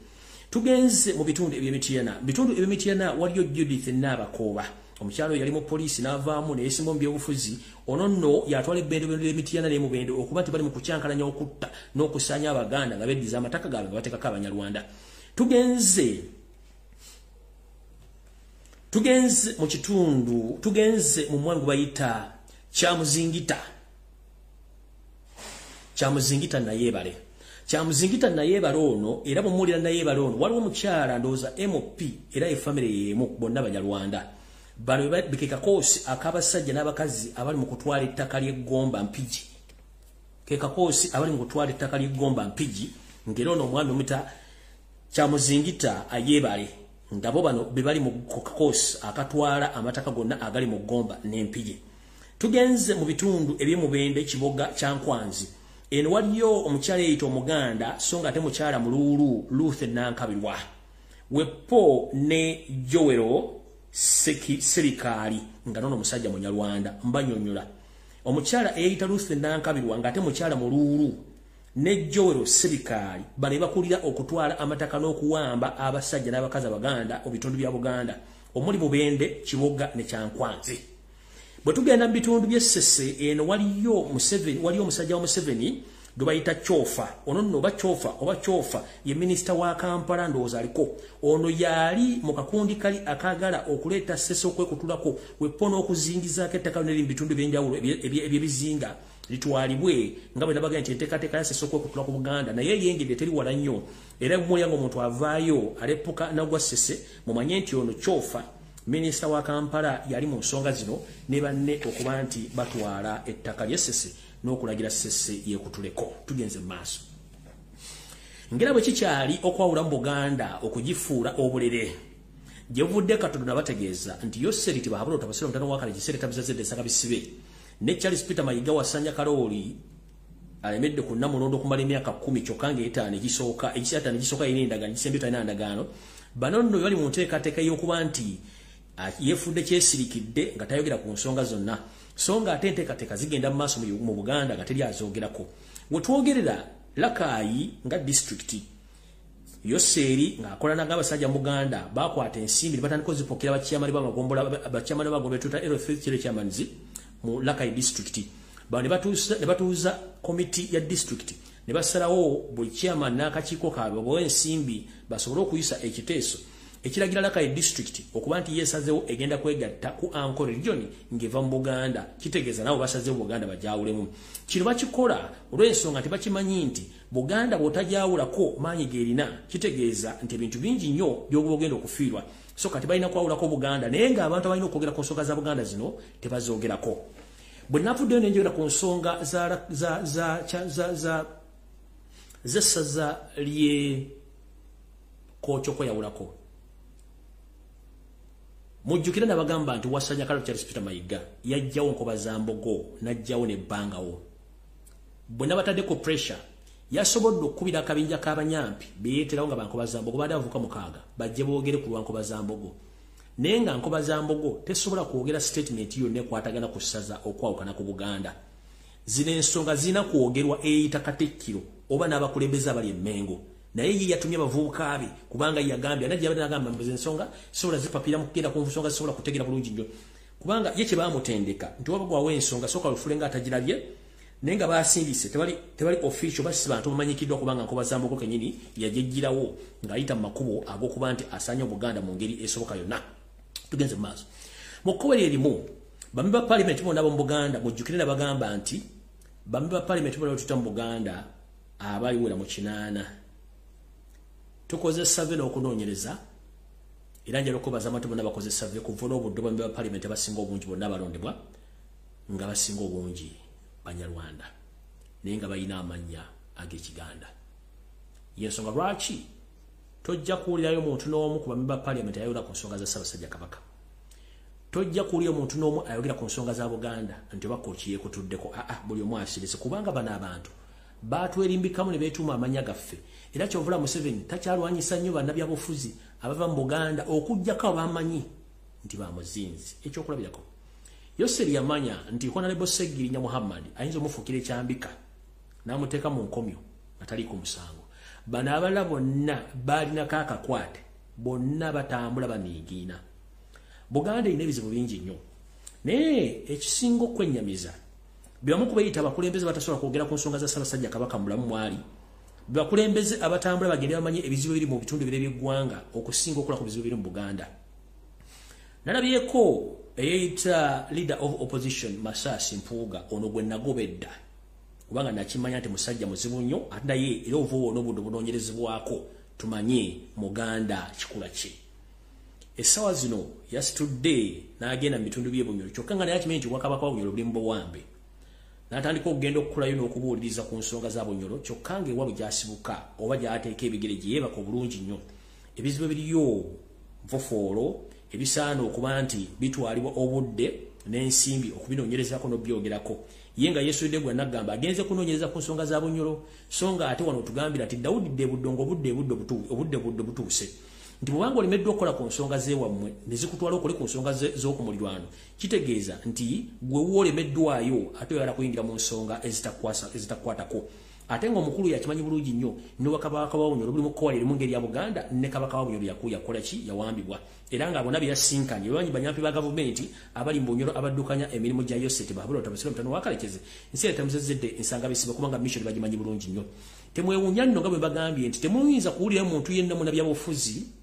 tugenze mu bitundu eby'Emityana waliyo Judith Nabakoba omukyalo yali mu poliisi n'avaamu ne yesimba mu byobufuzi onono yatwala ebbendera ly'Emityana ne mubende okuba nti bali mu kucyankalanya okutta n'okusanya Abaganda nga beddiza amataka gaabwe nga bateekako Abanyarwanda tugenze mu kitundu tugenze mu mwangu bayita Kyamuzingita nayebale ono era bumulira nayebale ono waliwo omukyala ndowooza MOP era efamire yemu bonna Banyarwanda bano bikeka kosi akabasajja n'abakazi abali mu kutwala ettaka ly'eggomba Mpigi keka kosi abali mu kutwala ettaka ly'eggomba Mpigi ngero ono omwami omita Kyamuzingita ayebale ngabo bano bebali mu kosi akatwala amataka gonna agali mu ggomba n'Empigi tugenze mu bitundu eby'Emubende Kiboga Kyankwanzi eno waliyo omukyala eyita Omuganda so nga ate mukyala Mululu Ruth Nankabirwa wepo ne Joero Serikali nga nono musajja Munyarwanda mbanyonyola omukyala eyita Ruth Nankabirwa nga ate mukyala Mululu ne Joero Serikali bali bakulira okutwala amataka n'okuwamba abasajja n'abakazi Abaganda obitundu bya Buganda omuli Mubende Kiboga ne Kyankwanzi bwe tugenda mu bitundu by'Essese eno waliyo omusajja wa Museveni gwebayita Chofa ono nno oba Chofa ye minisita wa Kampala ndowooza aliko ono yali mu kakundi kali akagala okuleeta Ssese okwekutulako wepo n'okuzingizaako ettaka n'eri mu bitundu by'enjawulo ebyebizinga litwalibwe nga bwe nabaga nti enteekateeka ya Ssese okwekutula ku Buganda naye yengedde teri wala nnyo era mulyango omuntu avaayo alepuka nagwa Ssese mumanye nti ono Chofa minisita wa Kampala yali mu nsonga zino ne banne okuba nti batwala ettaka lya Ssese n'okulagira Ssese yekutuleko tugenze mu maaso ngera bwe kikyali okwawula mu Buganda okugifuula obulere gye buvudde Katonda nabategeeza nti yo seriti bahabula otabasira omutano wakale gisereta bizazedde nsaka bisibe ne Charles Peter Mayiga wasanya kalooli alemedde ku Namulondo okumala emyaka 10 kyokka ng'etaano egisooka yina endagaano gisembe talina ndagaano bano nno bali mu nteekateeka y'okuba nti yefudde kyesirikidde nga tayogera ku nsonga zonna so nga ate enteekateeka zigenda mu maaso mu Buganda nga teri azoogerako wetwogerera Lakayi nga district Yoseeri ng'akola n'abasajja mu Buganda bakwata ensimbi batandika ozipokera bakyamani b'amagombo tuta L3 chairmans mu Lakayi district bano ne batuuza komiti ya district ne basalawo buli chairman n'akakiiko kaabwe bowe ensimbi basobole okuyisa ekiteeso ekiragira Lakayi district okuba nti yesazeewo egenda kwegatta ku Ankole region ngeva mu Buganda kitegeeza nabo basazeewo Buganda bajawulemu kino bakikola olw'ensonga nti bakimanyi nti Buganda bw'otajawulako maanyi gerina kitegeeza nti ebintu bingi nnyo by'ogenda okufiirwa so kati balina kwawulako Buganda naye ng'abantu abalina okwogera ku nsonga za Buganda zino tebazoogerako bwe navuddeyo nenjogera ku nsonga z'essaza lye Kooki okweyawulako mujjukira nabagamba nti wasanya kalo Charles Peter Mayiga yajjawo Nkoba za Mbogo najjawo ne Bangawo bwe nabatadde ku pressure yasobodde okubira akabinja k'abanyampi beeterawo nga Bankoba za Mbogo baada avuka mukaaga bajje boogere ku Nkoba za Mbogo naye nga Nkoba za Mbogo tesobola kwogera statement yonna ekwatagana ku ssaza okwawukana ku Buganda zino ensonga zirina kwogerwa eyita Katikkiro oba n'abakulembeze abali emmengo naye ye yatumye abavubuka be kubanga yagambye najja abadde mbuze ensonga sobola zipapira mu kugenda ku nsonga sobola kutegera bulungi nnyo kubanga ye kye baamutendeka nti wabagwawo ensonga soka lufule nga atagirabye naye nga baasindise tebali official basi bantu bamanyikiddwa kubanga Nkoba za Mbogo kenyini yajejjirawo ng'ayita mu makubo ag'okuba nti asanya Buganda mu ngeri esoboka yonna tugenze mu maaso mu kkubo erimu bambi ba parliament bonna ab'omu Buganda mujjukire nabagamba nti bambi ba parliament bali tuta mu Buganda abali wera mu kinana tukoze survey okunoonyereza era njalo ko bazamatu bonna bakoze survey kuvuna obudde bambi ba parliament abasinga obungi bonna balondebwa nga basinga obungi Banyarwanda nenga bayina amanya ag'Ekiganda yensonga lwaki tojja kuwulirayo omuntu n'omu ku bambi ba parliament ayogera ku nsonga za Ssaabasajja Kabaka tojja kuwulira omuntu n'omu ayogera ku nsonga za Buganda nti bakooki yeekutuddeko buli omu asirise kubanga bano abantu batwerimbikamu ne beetuuma amanya gaffe era kyovula Museveni takyalwanyisa nnyo bannabyabufuzi abava mu Buganda okuggyako abamanyi nti bamuzinzi ekyokulabirako Yoseri yamanya nti Honorable Segirinya Muhammad ayinza omufuukira ekyambika n'amuteeka mu nkomyo atali ku musango bano abalala bonna baalinako akakwate bonna batambula baniigiina Buganda ine bizibu bingi nnyo naye ekisinga okwennyamiza byamu kubayita abakulembeze batasobola kwogera ku nsonga za Ssaabasajja Kabaka mulamu mwali bakulembeze abatambula bagende bamanye ebizibu biri mu bitundu bire by'eggwanga okusinga okola ku bizibu biri mu Buganda nalabyeko eyita leader of opposition Masasi Mpuuga ono gwe nagobedda kubanga nakimanya nti musajja muzibu nnyo ate naye era ova ono obudde obunoonyerezebwako tumanye Muganda kikula ki essaawa zino yasitudde n'agenda mu bitundu by'ebunyolo kyokka nga naye akimanyi nti Obwakabaka bwa Bunyolo buli mu Buwambe n'atandika okugenda okukulayo n'okubuuliriza ku nsonga za Bunyolo kyokka ng'ewabwe gyasibuka oba gy'ateeka ebigere gye yeebaka obulungi nnyo ebizibu biriyo nfofoolo ebisaana okuba nti bitwalibwa obudde n'ensimbi okubinoonyerezako n'obyogerako ye nga yeesudde gwe nagamba agenze kunoonyereza ku nsonga za Bunyolo so nga ate wano otugambira nti Dawudi Ddebuddo ng'obudde butuuse nti bwanga olemeddwa okukola ku nsonga z'ewammwe ne zikutwala okole ku nsonga z'okumulirwano kitegeeza nti gwe woolemeddwayo ate oyagala kuyingira mu nsonga ezitakwatako ate ng'omukulu yakimanyi bulungi nnyo ne Kabaka wa Bunyolo buli mu kkowa liri mu ngeri ya Buganda ne Kabaka wa Bunyolo yakola ki yawambibwa era nga bonna byasinkanye bamanyi banyampi ba gavumenti abali mu Bunyolo abaddukanya emirimu gya Yoseti babula otabasira mutano wakalekeze nsi etamuzezedde ensanga bisiba kubanga mission bagimanyi bulungi nnyo temwewunya nno nga bwe bagambye nti temuyinza kuwulira muntu yenna munnabyabufuzi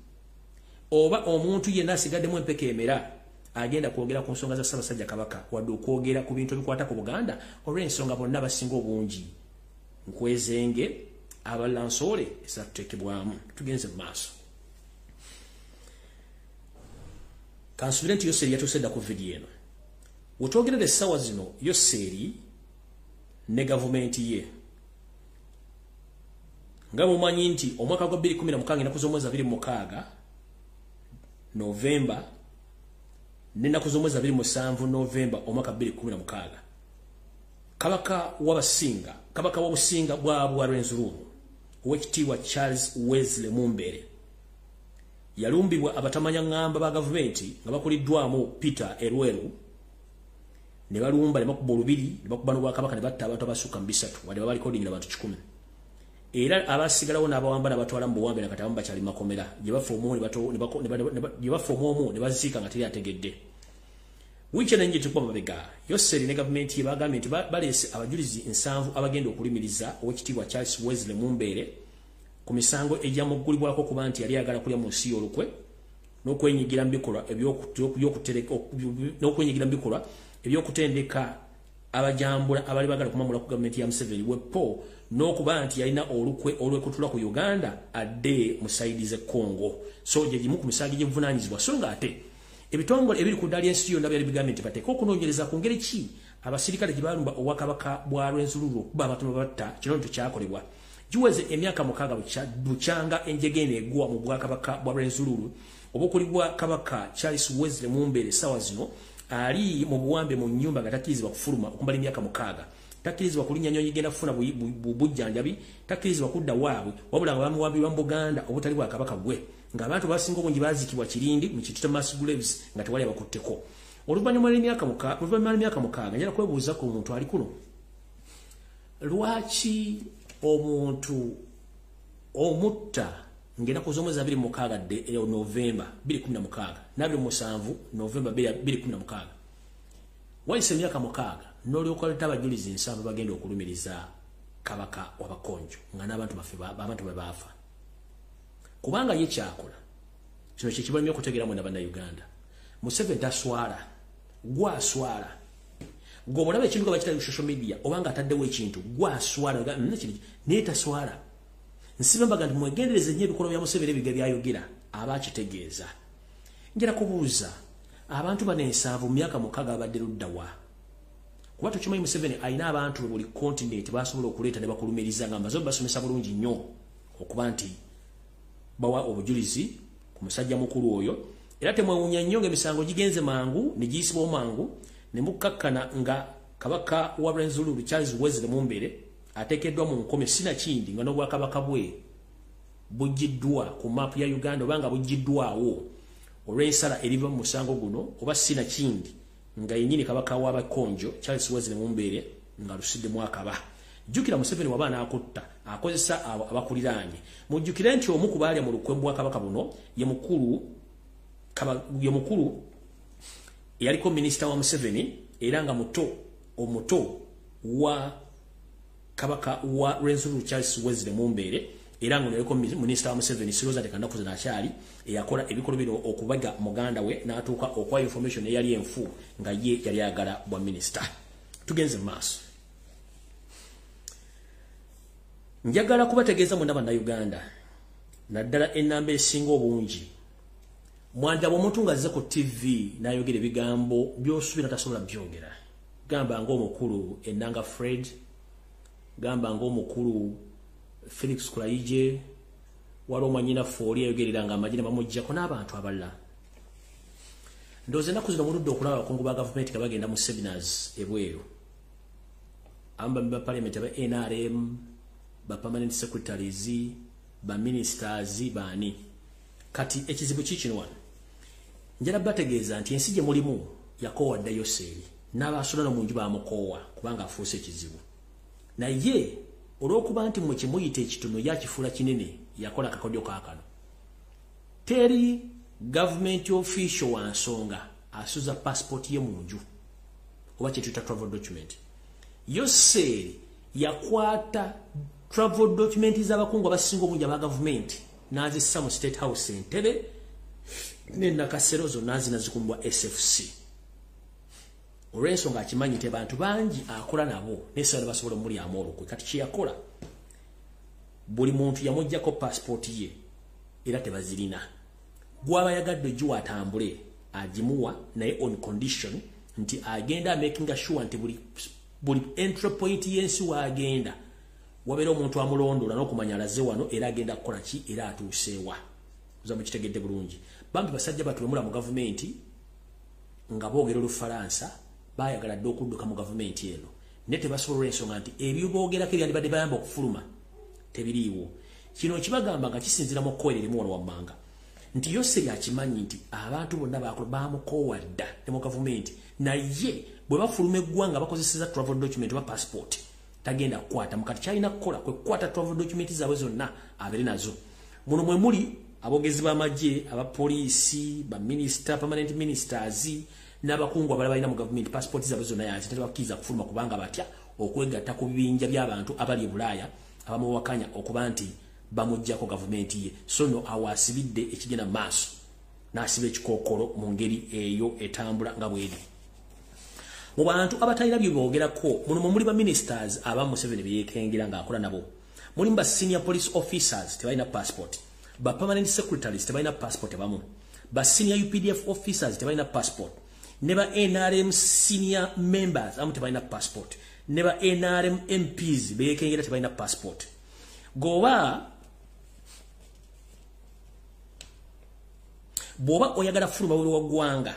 oba omuntu yenna asigaddemu empeka emera agenda kwogera ku nsonga za Ssaabasajja Kabaka wadde okwogera ku bintu ebikwata ku Buganda olw'ensonga bonna basinga obungi nkwezenge abalala nsoole ezatuteekebwamu tugenze mu maaso kansubire nti Yoseri yatuuse dda ku vidiyo eno wetwogerera essaawa zino Yoseri ne gavumenti ye nga mumanyi nti omwaka gwa 2016 ennaku z'omwezi 26 Novemba n'ennaku z'omwezi 27 Novemba omwaka 2016 Kabaka w'Obusinga bwa Rwenzururu Oweekitiibwa Charles Wesley Mumbere yalumbibwa abatamanya ngamba ba gavumenti nga bakuliddwamu Peter Erweru ne balumba ne bakuba olubiri ne bakuba n'Obwakabaka ne batta abantu abasukka mu 3 wadde baba likodingira abantu 100 era abasigalawo n'abawamba n'abatwala mu buwambe nakati abamu bakyali makomera gye bafa omu ne baziika nga teri ategedde wiiki eno nje tukuba mabega Yoseri ne gavumenti ye bagambye nti baleese abajulizi 7 abagenda okulimiriza Oweekitiibwa Charles Wesley Mumbere ku misango egyamuggulibwako kuba nti yali ayagala kulya mu nsi y'olukwe n'okwenyigira mu bikolwa ebyokutendeka abajambula abali bagala kumamula ku gavumenti ya Museveni wepo n'okuba nti yalina olukwe olwekutula ku Uganda adde mu saidi ze Congo so gye gimu ku misango gy'evunaanyizibwa so nga ate ebitongole ebiri ku ddala y'ensi yonna byali bigambye nti bateeka okunoonyereza ku ngeri ki abasirikale gye balumba Obwakabaka bwa Rwenzururu okuba abatono batta kino nti kyakolebwa giweze emyaka 6 bukyanga enjege eno egwa mu Bwakabaka bwa Rwenzururu obukulibwa Kabaka Charles Wesley Mumbere ssaawa zino ali mu buwambe mu nnyumba nga takkirizibwa kufuluma okumala emyaka 6 takkirizibwa kulinnya nnyonyi genda kufuna bujjanjabi takkirizibwa kudda waabwe wabula nga bamuwambirwa mu Buganda obutali bwa Kabaka gwe ng'abantu basinga obungi baziikibwa Kirindi mu Kitute Mass Graves nga tewali abakutteko oluvannyuma lw'emyaka 6 njala kwebuuza ku muntu ali kuno lwaki omuntu omutta ng'ennaku z'omwezi 26 Novemba 2016 na 27 Novemba 2016 wayise emyaka 6 n'olyoka oleta abajulizi 7 bagenda okulumiriza Kabaka w'Abakonjo nga n'abantu abantu be baafa kubanga ye kyakola kino kye kibalumya okutegeera mwena bannayuganda Museveni taswala gwaswala ng'omulaba ekintu nga bakitali ku social media obanga ataddewo ekintu gwaswala neeta swala nsiba mbaga nti mwegendereze nnyo ebikolwa bya Museveni ebiga byayogera aba akitegeeza. Njala kubuuza abantu bano ensanvu mu myaka 6 abadde luddawa kuba tukimanyi Museveni alina abantu buli continent basobola okuleeta ne bakulumiriza nga amaze basomesa bulungi nnyo okuba nti bawa obujulizi ku musajja mukulu oyo era temwewunya nnyo ng'emisango gigenze mangu ne giyisibwa mangu ne mukkakkana nga kabaka wa Rwenzululu Charles Wesley Mumbere ateekeddwa mu nkome sinakindi nga n'obwakabaka bwe buggiddwa ku maapu ya Uganda obanga buggiddwawo olw'ensala eriva mu musango guno oba sinakindi nga yennyini kabaka w'abakonjo Charles Wesley Mumbere nga lusiddemu akaba. Jjukira Museveni w'abaana akutta akozesa abakuliraanye. Mujjukire nti omu ku baali mu lukwembu bwa kabaka buno ye mukulu yaliko minisita wa Museveni era nga omuto wa kabaka wa Rwenzululu Charles Wesley Mumbere era nga yaliko minisita wa Museveni Siroza Tekandakuze n'akyali eyakola ebikolo bino okubaga muganda we n'atuuka okwa information eyali enfu nga ye yali ayagala bwa minisita. Tugenze maaso. Njagala kubategeeza mwenna bannayuganda naddala ennamba esinga obungi mwandaba omuntu ng'azze ku TV n'ayogera ebigambo by'osuubira tasobola byogera. Gamba ng'omukulu Enanga Fred, gamba ng'omukulu Felix Kulaije, wali omwanyina Fooli ayogerera nga amagina bamuggyako n'abantu abalala. Ndowooza ennaku zino muludde okulaba abakungu ba gavumenti nga bagenda mu seminars ebweru. Abamu ba parliament aba NRM, ba permanent secretaries, ba ministers, baani. Kati ekizibu kikino wano. Njala bategeeza nti ensi gye mulimu yakoowadde Yoseri n'abaasula mu nju bamukoowa kubanga afuuse ekizibu. Naye olw'okuba nti mwe kimuyita ekitono yakifuula kinene yakola akakodyo kaakano. Teri government official wa nsonga asuza passport ye mu nju oba kye tuyita travel document. Yoseri yakwata travel document z'abakungu abasinga obungi aba gavumenti n'azissa mu State House Entebbe n'ennakasero zonna zinazikumbwa SFC. Olw'ensonga akimanyi nti abantu bangi akola nabo n'essala basobola omulyamu olukwe. Kati kye yakola buli muntu yamuggyako passport ye era tebazirina. Gwaba yagadde ejju atambule agimuwa naye on condition nti agenda making sure nti buli entry point y'ensi w'agenda wabeera omuntu amulondola n'okumanya alaze wano era agenda kukola ki era atuuseewa. Oza mukitegedde bulungi. Bambi basajja batwemula mu gavumenti nga boogera Olufalansa bayagala dde okudduka mu gavumenti eno ne tebasobola ensonga nti ebyoboogerako ebyandibadde bayamba okufuluma tebiriiwo. Kino kibagamba nga kisinzira mu kkoera erimu wano wammanga nti Yoseri akimanyi nti abantu bonna bamukoowa dda ne mu gavumenti naye bwe bafuluma eggwanga bakozeseza travel document oba passport tagenda kukwata mukati kyalina kukola kwe kukwata travel document zaabwe zonna abeere nazo. Muno mwe muli abogezi b'amagye, abapoliisi, baminister, permanent ministers n'abakungu abalala balina mu gavumenti passport zaabwe zonna yansi tebakkiriza kufuluma kubanga batya okwegatta ku bibinja by'abantu abali e Bulaaya abamuwakanya okuba nti bamuggyako gavumenti ye. So no awaasibidde ekigenda mu maaso n'asiba ekikookolo mu ngeri eyo etambula nga bweri. Mu bantu abatalina bye boogerako muno muli ba ministers abamu Museveni bye yeekengera ng'akola nabo. Mulimu ba senior police officers tebalina passport, ba permanent secretaries tebalina passport abamu, ba senior UPDF officers tebalina passport, ne ba NRM senior members abamu tebalina passport, ne ba NRM MPs be yeekengera tebalina passport. Bw'oba oyagala fuluma buli wa ggwanga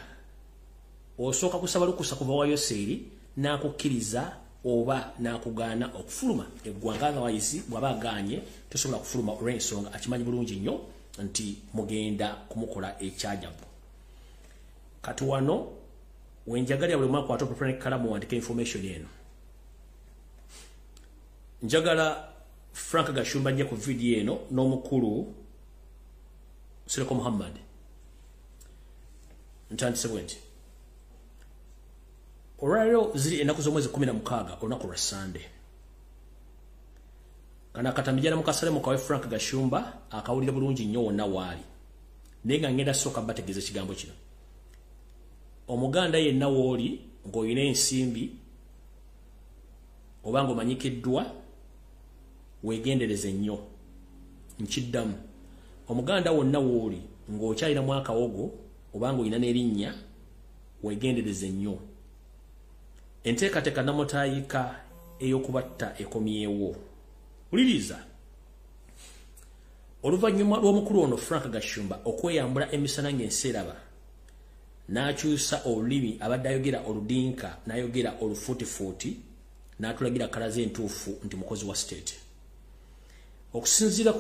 osooka kusaba lukusa kuva wa Yoseri n'akukkiriza oba n'akugaana okufuluma eggwanga nga wayisi bw'aba agaanye tosobola kufuluma olw'ensonga akimanyi bulungi nnyo nti mugenda kumukola ekyajabu. Kati wano wenjagalira buli mwaka watopa kalamu wandika information eno. Njagala Frank Gashumba ajja ku video eno n'omukulu Sireko Muhammad ntandise bwenti. Olwaliro ziri ennaku z'omwezi 16 olunaku lwa Sunday. Kana katamijana mukasale mukawe Frank Gashumba akawulira bulungi nnyo wonna waali. Naye nga ngenda sooka bategeeza ekigambo kino. Omuganda yenna wooli ng'olina ensimbi obango manyikiddwa wegendereze nnyo nkiddamu omuganda wonna wooli ng'okyalina mwaka wogo obango oyina n'erinnya wegendereze nnyo enteekateeka namutaayika ey'okubatta ekomyewo uliriza oluvannyuma lw'omukulu ono Frank Gashumba okweyambula emisana ng'enseraba n'akyusa olulimi abadde ayogera oludinka n'ayogera olufuutifuuti n'atulagira kalaze entuufu nti mukozi wa state okusinziira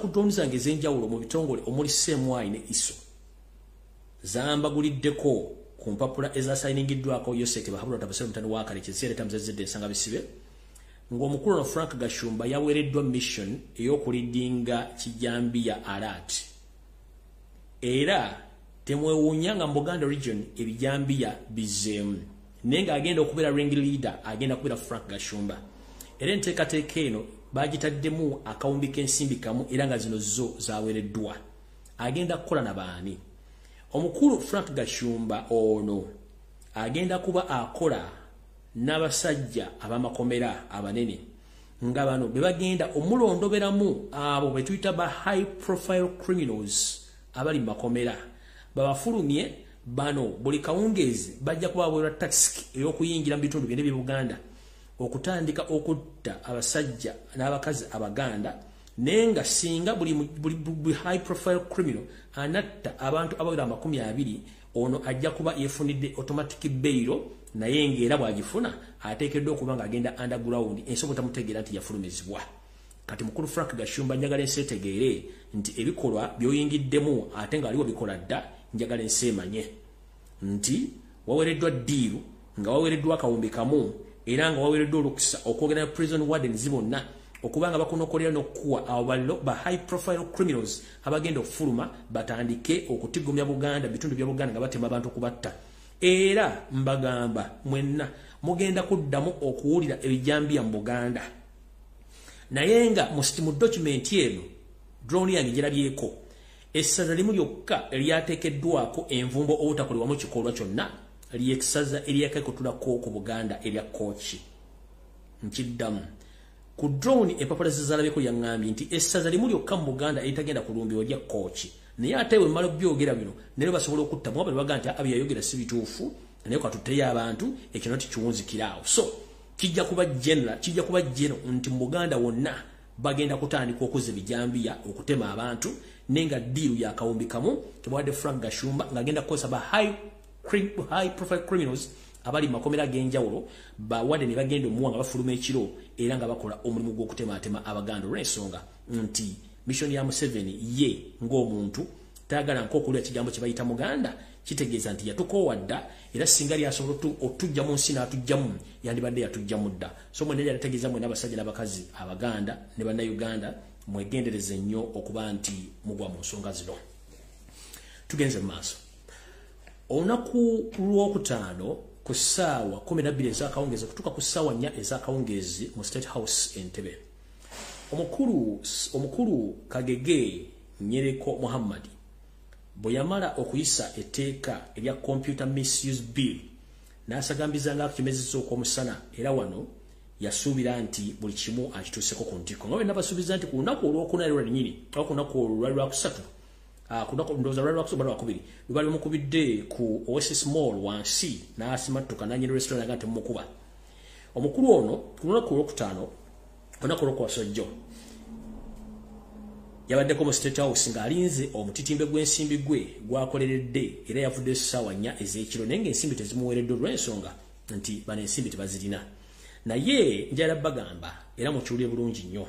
ku drone zange ez'enjawulo mu bitongole omuli Semwai ne Iso zambaguliddeko ku mpapula ezasayingiddwako Yoseke Bahabula tabasere mutani wa kale kiseera tamuzezedde ensanga bisibe ng'omukulu ono Frank Gashumba yaweereddwa mission ey'okulidinga Kijambiya alert era temwewuunya nga mu Buganda region ebijambiya bizeemu naye ng'agenda okubeera ring leader agenda kubeera Frank Gashumba era enteekateeka eno bagitaddemu akawumbi k'ensimbi kamu era nga zino zo zaweereddwa agenda kukola na baani omukulu Frank Gashumba ono agenda kuba akola n'abasajja ab'amakomera abanene nga bano be bagenda omulondoberamu abo be tuyita ba high profile criminals abali mu makomera babafulumye bano buli kawungezi bajja kuba baweerwa tax ey'okuyingira mu bitundu byonna by'e Buganda okutandika okutta abasajja n'abakazi abaganda naye nga singa buli high profile criminal anatta abantu abawera 20 ono ajja kuba yefunidde automatic bail naye ng'era bw'agifuna ateekeddwa okuba ng'agenda underground ensobo tamutegeera nti yafulumizibwa kati mukulu Frank Gashumba njagala enseetegeere nti ebikolwa by'oyingiddemu ate ng'aliwo bikola dda njagala enseemanye nti waweereddwa ddiiru nga waweereddwa akawumbi kamu era nga waweereddwa olukisa okwogera prison wardens bonna okubanga bakunokolera n'okuwa abo ba high profile criminals abagenda okufuluma batandike okutigomya Buganda bitundu bya Buganda nga batema abantu okubatta era mbagamba mwenna mugenda kuddamu okuwulira ebijambiya mu Buganda naye nga mu document eno drone yange girabyeko essaza limu lyokka eryateekeddwako envumbo obutakolebwamu kikolwa kyonna ly'essaza eryakekutulako ku Buganda erya Kochi nkiddamu ku drone empapula zizalabeko yaŋŋambye nti essaza limu lyokka mu Buganda eritagenda kulumbibwa lya Kochi naye ate bwe mmala byogera bino naye basobola okutta mwaba baga nti abyayogera si bituufu naye katutteyo abantu ekyo nti kiwunzikiraawo so kijja kuba general nti mu Buganda wonna bagenda kutandika okuza ebijambiya okutema abantu nenga diiru ya kawumbi kamu kibwadde Frank Gashumba ng'agenda kukozesa ba high profile criminals abali makomera g'enjawulo bawadde ne bagenda omuwanga bafuluma ekiro era nga bakola omulimu gw'okutematema abaganda olw'ensonga nti mission ya Museveni ye ng'omuntu taagala nk'okulya ekigambo kye bayita Muganda kitegeeza nti yatukoowadda era singa lyasobola otujja mu nsi n'atujjamu yandibadde yatujjamu dda so mwenna yategeeza mwe n'abasajja n'abakazi abaganda ne bannayuganda mwegendereze nnyo okuba nti mugwa mu nsonga zino tugenze mu maaso olunaku lw'okutaano ku ssaawa 12 ez'akawungeezi okutuuka ku ssaawa 4 ez'akawungeezi mu State House Entebbe omukulu Kagege Nyereko Muhammad bwe yamala okuyisa etteeka erya Computer Misuse Bill n'asagambiza ng'akimezeza okw'omusana era wano yasuubira nti buli kimu akituuseko ku ntikko nga bwenna basuubiza nti ku lunaku olwokuna lwa nnyini oba ku lunaku olwali lwakusatu ndowooza lwali lwakusatu lwali lwakubiri lwe bali bamukubidde ku Oasis Mall wansi n'asimattuka n'anyini restaurant aga temumukuba omukulu ono ku lunaku olwokutaano olunaku olwokwasojjo yabaddeko mu State House ng'alinze omutitimbe gw'ensimbi gwe gwakoleredde era yavudde essaawa 4 ez'ekiro naye ng'ensimbi tezimuweereddwa olw'ensonga nti bano ensimbi tebazirina naye njala bagamba era mukiwulire bulungi nnyo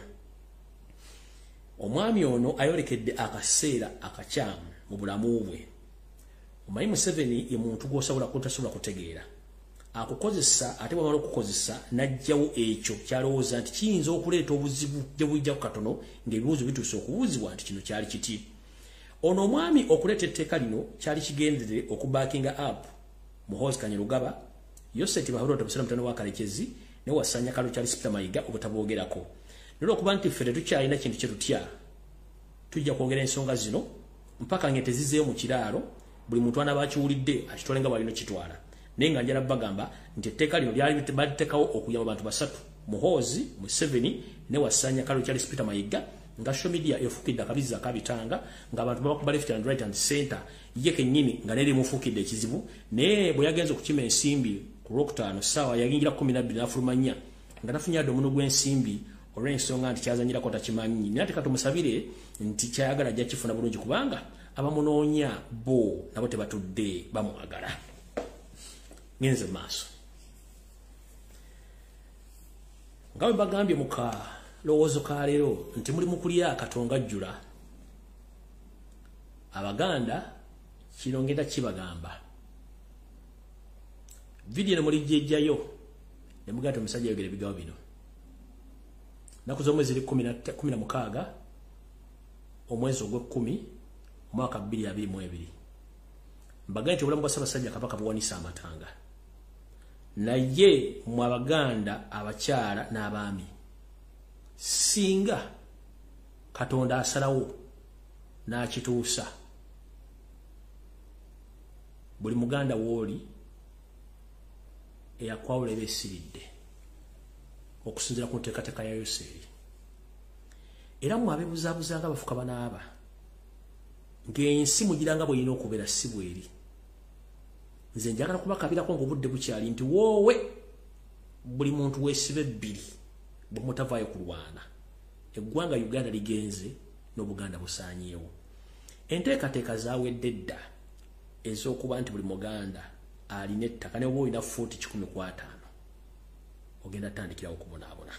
omwami ono ayolekedde akaseera akakyamu mu bulamu bwe omanyi Museveni ye muntu gw'osobola kutasobola kutegeera akukozesa ate bw'amala okukozesa n'ajjawo ekyo kyalowooza nti kiyinza okuleeta obuzibu gye bujja ku katono ng'ebibuuzo bituuse okubuuzibwa nti kino kyali kiti ono omwami okuleeta etteeka lino kyali kigendere okubaakinga up Muhoozi Kanyarugaba Yoseti Bahabula Tabasera mutano wa Kalekezi ne Wasanya Kalu kyali Sipita Mayiga obutaboogerako lero okuba nti ffe tetukyalina kintu kye tutya tujja kwogera ensonga zino mpaka ng'ente zizeeyo mu kiraalo buli muntu anaaba akiwulidde akitwale nga bwalina kitwala nenga njala bagamba nti etteka lino lyali batekawo okuyamba abantu basatu Muhoozi Museveni ne Wasanya Kalo Charles Peter Mayiga nga social media efukidde akabiza kabitanga nga abantu bakuba left and right and center yeke nyini nga neri mufukidde ekizibu ne bwe yagenze okukima ensimbi ku Rocktown sawa yagingira 12 n'afulumanya nga nafunya domuno gw'ensimbi olw'ensonga nti kyazanyira kota kimanyi nati katumusabire nti kyayagala ajja kifuna bulungi kubanga abamunoonya bo nabo tebatudde bamwagala ngenze maaso ngawe bagambye muka lowoozo ka leero nti muli mukulya Katonga jjula Abaganda kino ngenda kibagamba video ne muli jjejjayo ne mugata omusajja yogera ebigawo bino naku z'omwezi 16 omwezi ogw'ekumi mwaka 2022 mbagambye nti obulamu bwa Ssaabasajja Kabaka buwanisa amatanga naye mu Abaganda abakyala n'abaami singa Katonda asalawo n'akituusa buli Muganda wooli eyakwawula ebeesiridde okusinzira ku nteekateeka ya Yoseeri era mu abeebuzaabuza nga bafuka banaaba ng'ensi mugiranga bw'erina okubeera si bweri nze njagala kubakabirako ng'obudde bukyali nti woowe buli muntu weesibe ebbiri bwe mutavaayo kulwana eggwanga Uganda ligenze n'Obuganda busaanyeewo enteekateeka zaawedde dda ez'okuba nti buli Muganda alina ettaka ne bw'olina 40-150 ogenda tandikirawo okubonaabona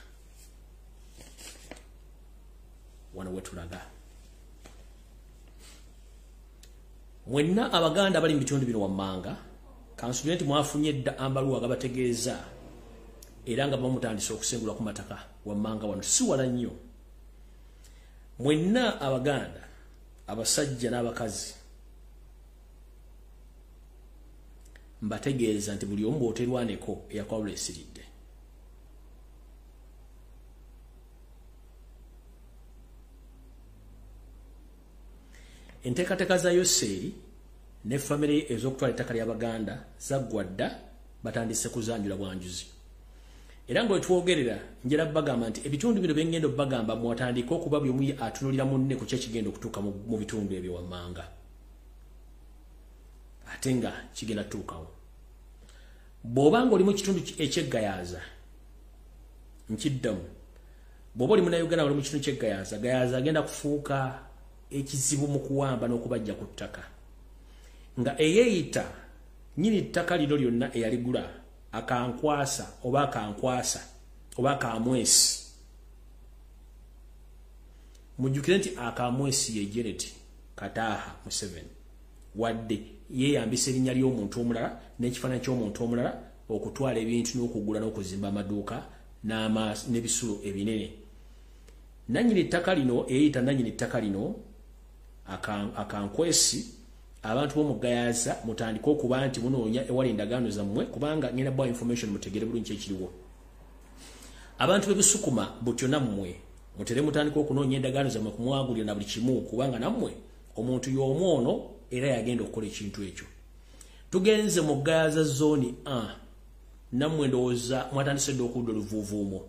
wano wetulaga mwenna Abaganda bali mu bitundu bino wammanga kansubire nti mwafunye edda ambaluwa agabategeeza era nga bamutandise okusengulwa ku mataka wammanga wano si wala nnyo mwenna Abaganda abasajja n'abakazi mbategeeza nti buli omu bw'oterwaneko eyakwawula esiridde enteekateeka za Yoseeri ne famire ez'okutwala ettaka ly'Abaganda zaggwa dda batandise kuzanjula bwanjuzi era nga wetwogerera njera bagamba nti ebitundu bino byengenda bagamba mwatandika okuba byomu atunulira munne ku kyekigenda okutuuka mu bitundu ebyo wammanga ate nga kigenda tuukawo bw'obanga oli mu kitundu ekyeggayaza nkiddamu bw'oba oli munnayuganda oli mu kitundu kyeggayaza gayaza agenda kufuuka ekizibu mu kuwamba n'okubajja ku ttaka nga eyeeyita nnyini ttaka lino lyonna eyaligula akankwasa oba akamwesi mujjukire nti akamwesi ye Janet Kataaha Museveni wadde yeeyambisa erinnya ly'omuntu omulala n'ekifaananyi ky'omuntu omulala okutwala ebintu n'okugula n'okuzimba amaduuka n'ebisulo ebinene nannyini ttaka lino eyeeyita nannyini ttaka lino akankwesi abantu b'omuggayaza mutandika okuba nti munoonya ewali endagaano zammwe kubanga ngenda bwa information mutegere bulungi ekiriwo abantu b'ebisukuma butyo nammwe mutere mutandika okunoonya endagaano zammwe kumwagulira na buli kimu kubanga nammwe omuntu y'omu ono era yagenda okukola ekintu ekyo tugenze mu ggayaza zooni 1 nammwe ndowooza mwatandise dde okudda oluvuuvuumo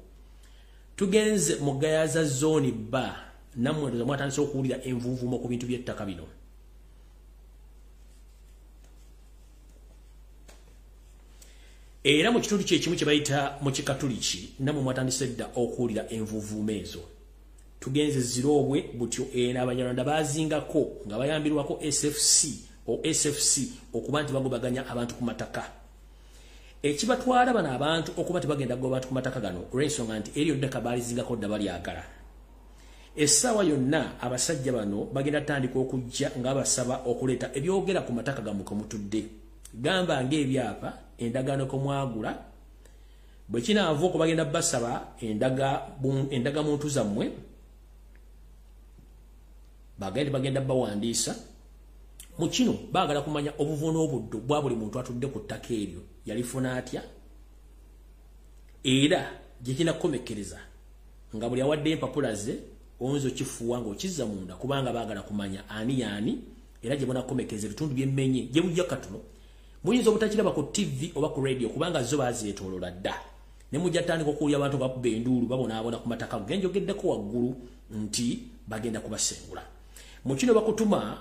tugenze mu ggayaza zooni ba nammwe ndowooza mwatandise okuwulira envuuvuumo ku bintu by'ettaka bino era mu kitundu kyekimu kye bayita mu kikatuliki nammwe mwatandise dda okuwulira envuuvuumo ezo tugenze Ziroobwe butyo era Abanyarwanda bazingako nga bayambirwako SFC okuba nti bagobaganya abantu ku mataka ekibatwala bano abantu okuba nti bagenda kugoba abantu ku mataka gano olw'ensonga nti eryo ddaka baalizingako dda balyagala essaawa yonna abasajja bano bagenda tandika okujja nga basaba okuleeta ebyogera ku mataka gammwe ko mutudde gamba ng'ebyapa endagaano ko mwagula bwe kinaava oko bagenda basaba endaga muntu zammwe bagenda bawandiisa mu kino baagala kumanya obuvuno obuddo bwa buli muntu atudde ku ttaka eryo yalifuna atya era gye kinakomekereza nga buli awadde empapula ze oyinza okifuuwa ng'okizza munda kubanga baagala kumanya ani yaani era gye bunakomekereza ebitundu by'emmenye gye bujja katono muyinza obutakiraba ku TV oba ku radio kubanga zo bazeetolola dda ne mujja tandika okuwulira abantu bakuba enduulu babonaabona ku mataka genjogeddeko waggulu nti bagenda kubasengula mu kino bakutuma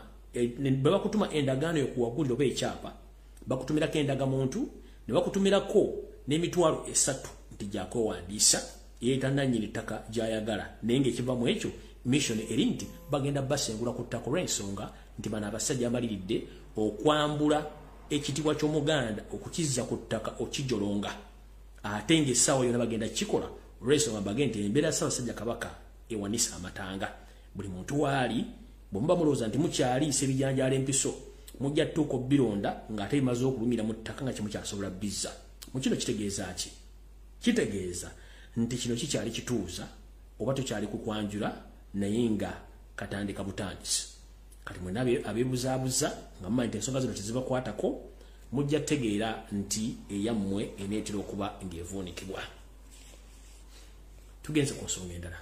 endagaano yokuwagulira oba ekyapa bakutumirako endagamuntu ne bakutumirako n'emitwalo 3 nti gyakwewandiisa yeetananyini ttaka gyayagala naye ng'ekiva mu ekyo mission eri nti bagenda basengula ku ttako lw'ensonga nti bano abasajja bamaliridde okwambula ekitiibwa ky'omuganda okukizza ku ttaka okijolonga ate ng'essaawa yonna bagenda kikola olw'ensonga bagende nti embeera Ssaabasajja Kabaka ewanisa amatanga buli muntu waali bwemuba mulowooza nti mukyaliisa ebijanjaalo empiso mujja ttuuka bironda ng'ate bimaze okulumira mu ttaka nga kimukyasobola bizza mu kino kitegeeza ki kitegeeza nti kino kikyali kituuza oba tokyali kukwanjula naye nga katandika butandisi kati mwena abeebuzaabuza nga mumanyi nti ensonga zino tezibakwatako mujja tegeera nti eyammwe eneetera okuba ng'evuunikibwa tugenze ku nsonga endala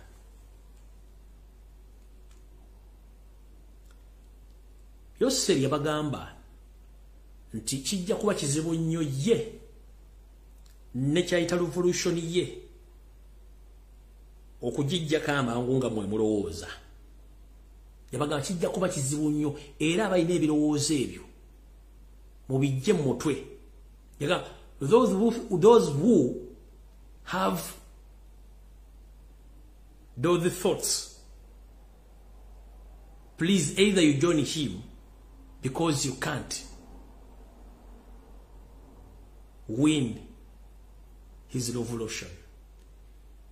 Yoseri yabagamba nti kijja kuba kizibu nnyo ye ne kyayita revolution ye okugijjako amangu nga mwe mulowooza yabagamba kijja kuba kizibu nnyo era abalina ebirowoozo ebyo mubijje mu mutwe yagamba those who have those thoughts please either you join him because you can't win his revolution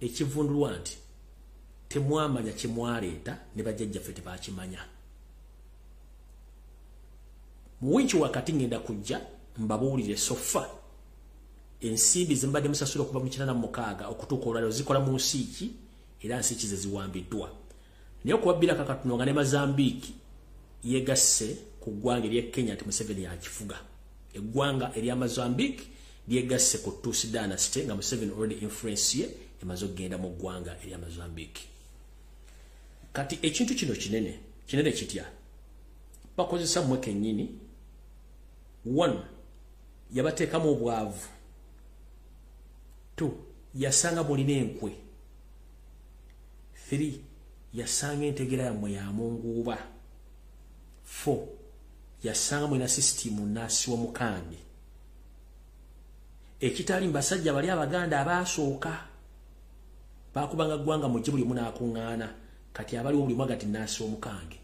ekivundulwa nti temwamanya kimwaleeta ne bajjajjaffe tebakimanya muwinki wakati ngenda kujja mbabuulire sofa ensimbi zembadde musasula okuva mu 86 okutuuka olwaliro zikola mu nsi ki era nsi ki ze ziwambiddwa naye okubabbira kakatuno nga ne Mozambique yegasse ku ggwanga ery'e Kenya nti Museveni yakifuga eggwanga erya Mozambique lyegasse ku Tusi dynasty nga Museveni already influence ye emaze okugenda mu ggwanga erya Mozambique kati ekintu kino kinene kitya bakozesa mmwe kennyini 1 yabateekamu obwavu 2 yasanga mulina enkwe 3 yasanga entegera yammwe ya munguuba 4 yasanga mulina sisitimu nnaasi w'Omukambwe ekitali mbasajja bali abaganda abaasooka bakubanga ggwanga mujje buli munaakuŋŋaana kati abaliwo buli mwagati nnaasi w'Omukambwe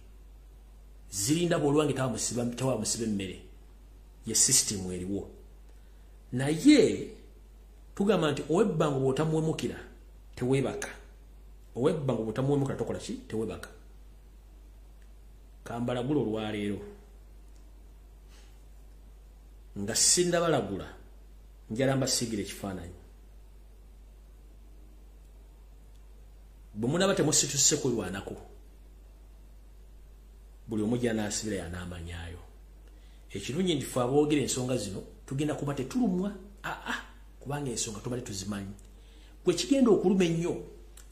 zirinda bw'olwange tawa musiba emmere ye sisitimu eriwo naye tugamba nti owebbanga bw'otamuwemukira teweebaka owebbanga bw'otamuwemukira tokola ki teweebaka kambalagula olwaleero nga sindabalagula njala mbasiigire ekifaananyi bwe munaba temusituse kulwanako buli omu gy'anaasibira y'anaamanyaayo ekirungi nti ffe aboogera ensonga zino tugenda kuba tetulumwa kubanga ensonga tubale tuzimanyi gwe kigenda okuluma ennyo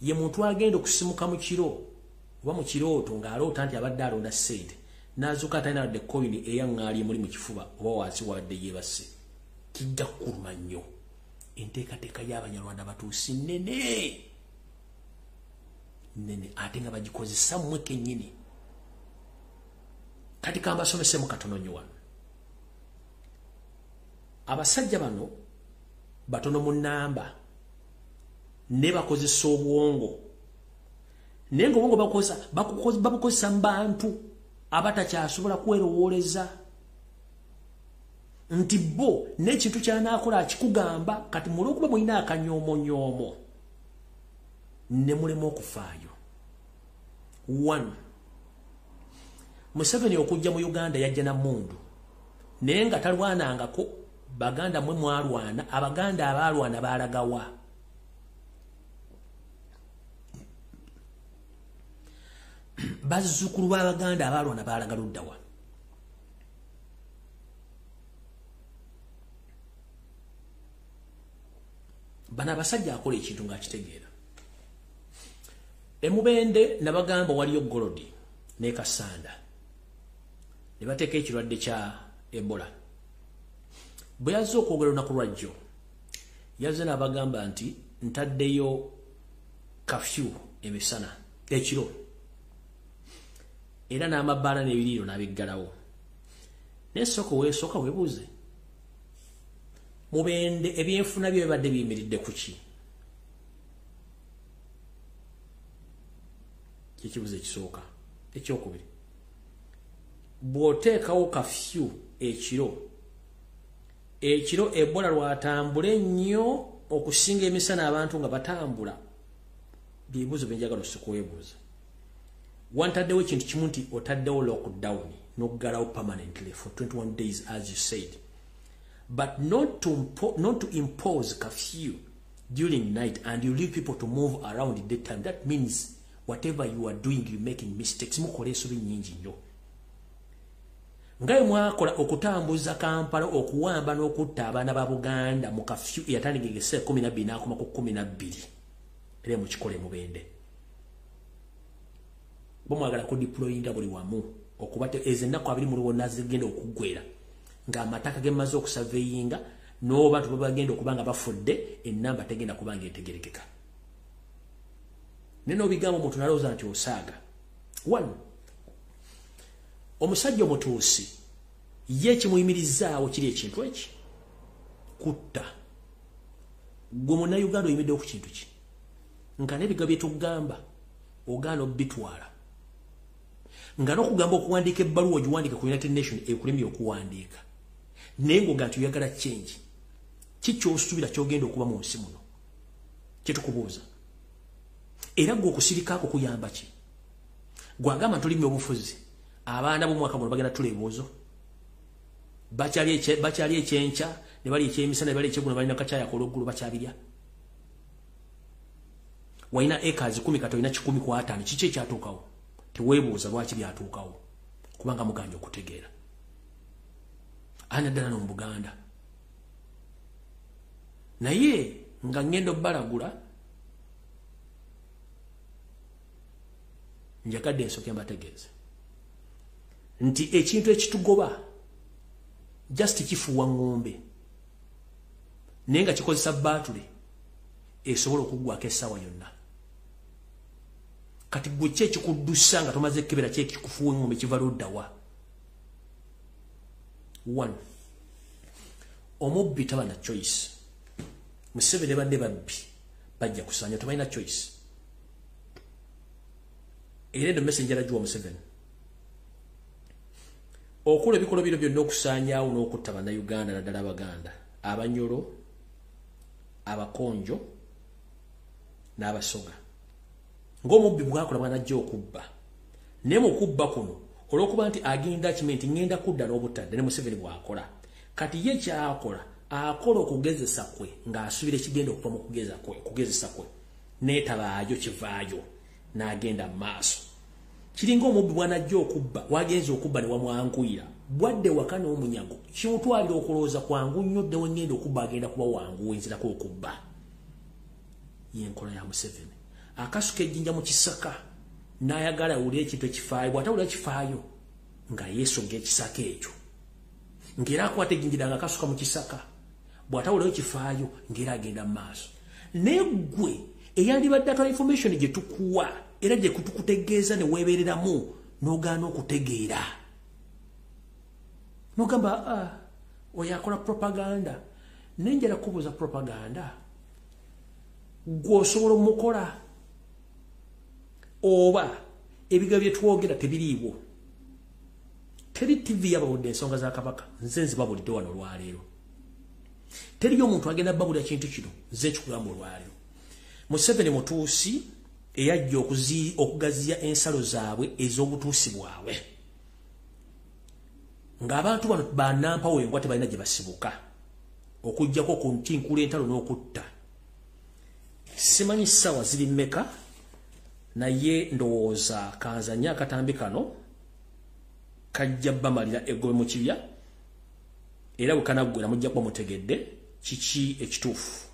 ye muntu agenda okusimuka mu kiro oba mu kirooto ng'aloota nti abadde alonda ssente n'azuuka atalina wadde koyini eyaŋŋaali emuli mu kifuba oba wansi wadde yeebase kijja kukuluma nnyo enteekateeka y'Abanyarwanda batuusi nnene ate nga bagikozesa mmwe kennyini kati kambasomesemu katono nnyo wano abasajja bano batono mu nnamba ne bakozesa obwongo naye ng'obwongo babukozesa mu bantu abatakyasobola kwerowooleza nti bo n'ekintu ky'anaakola akikugamba kati mulwokuba mulina akanyoomonyoomo ne mulema okufaayo 1 Museveni okujja mu Uganda yajja na mmundu naye nga talwanangako baganda mwe mwalwana abaganda abaalwana baalagawa bazzukulu b'abaganda abaalwana baalaga luddawa bano abasajja akola ekintu ng'akitegeera emubende nabagamba waliyo golodi ne kasanda ne bateeka ekirwadde kya Ebola bwe yazze okwogera olunaku lwajjo yazze n'abagamba nti ntaddeyo kafyu emisana ekiro era n'amabbaala n'ebiriiro n'abiggalawo naye weesooka weebuuze Mubende ebyenfuna byo bibadde biyimiridde ku ki? Kikibuze ekisooka. Ekyokubiri, bw'oteekawo kafyu ekiro Ebola lwatambule nnyo okusinga emisana abantu nga batambula. Byebuuzo byenjagala osikuweebuuza. Wantaddewo ekintu kimu nti otaddewo lockdown n'oggalawo permanently for 21 days as you said. But not to impose curfew during night and you leave people to move around in daytime. That means whatever you are doing, you're making mistakes. Mukole sobi nyingi nnyo. Ngaye mwakola okutambuza Kampala okuwamba n'okutta abaana ba Buganda mu curfew eyatandikira 12 n'akoma ku 12. Era mukikole Mubende. Bomwagala ku deployinga buli wamu okubate ezennaku abiri mu luwona zigenda okuggwera. Nga amataka gemaze okusurveyinga n'obantu babagenda okubanga bafudde ennamba tegenda kubanga etegerekeka. Neno bigambo omuntu nalowooza nti osaaga. 1. Omusajja omutuusi ye kimuyimirizaawo kiri ekintu eki kutta. Gwe Munnayuganda oyimiddewo ku kintu ki? Nga n'ebigambo bye tugamba ogaana obbitwala. Nga n'okugamba okuwandiika ebbaluwa ogiwandiika ku United Nations ekulemye okuwandiika. Naye ng'oga nti oyagala change. Ki ky'osuubira ky'ogenda okuba mu nsi muno? Kye tukubuuza. Era gwe okusirika ako kuyamba ki? Gwagamba ntulimye obufuzi. Abaana b'omwaka muno bagenda tula ebibuuzo. Bakyali ekyenkya, ne bali ekyemisana, ne bali ekyeggulo, balina kakyaya kologgulu bakyabirya. Walina acres 10 kati olina 10 ku 5. Kiki ekyatuukawo? Teweebuuza lwaki byatuukawo. Kubanga muganja okutegeera. Ana ddala no mu Buganda. Naye nga ngendo balagula njagadde ensooke mbategeeze nti ekintu ekitugoba just kifuwa ngombe naye nga kikozesa baatule esobola okuggwako essaawa yonna. Kati gwe ki ekikuddusa nga tomaze kebera ki ekikufuwa engombe kiva luddawa? 1. Omubbi taba na choice. Museveni badde babbi bajja kusanya tebalina choice. Era eno messenger ajuwa Museveni okola ebikolo bino byonna okusaanyaawo n'okutta Bannayuganda naddala Abaganda, Abanyoro, Abakonjo n'Abasoga. Ng'omubbi bwakola bwanajja okubba. Naye mu kubba kuno olw'okuba nti agenda kimenti ngenda kudda n'obutadde ne Museveni bw'akola. Kati ye kyakola akola okugezesa kwe ng'asubira ekigenda okuva mu kugezesa kwe n'etabaayo kivaayo n'agenda mu maaso. Kiringa omubbi bwanajja okubba wagenza okubba ne wamwanguyira bwadde waka n'omunyago kimutwalira okulowooza kwangu nnyo dde wengenda okubba agenda kuba wangu wenzirako okubba. Yenkola ya Museveni akasuka ejjinja mu kisaka n'ayagala awulire ekintu ekifaayo. Bw'atawulira kifaayo nga yeesonga ekisaka ekyo ng'era akwata ejjinja nga akasuka mu kisaka. Bw'atawulira kifaayo ng'era agenda mu maaso. Naye ggwe eyandibadde atwala information gye tukuwa era gye tukutegeeza ne weebereramu n'ogaana okutegeera. N'ogamba oyo akola propaganda. Naye njala kubuuza propaganda gw'osobola omukola oba ebigambo bye twogera tebiriiwo. Teri TV yabawudde ensonga za Kabaka, nze nzibabulidde wano olwaleero. Teriyo omuntu agenda babulira kintu kino, nze nkikugamba olwaleero. Museveni mutuusi eyajja okugaziya ensalo zaabwe ez'obutuusi bwabwe. Ng'abantu bano bannampawo engwa tebalina gye basibuka okuggyako ku ntinkula entalo n'okutta. Simanyi ssaawa ziri mmeka naye ndowooza kanzanya akatambi kano kajja bamalira eggwe mu kibya era bwe kanaggwera mujja kuba mutegedde kiki ekituufu.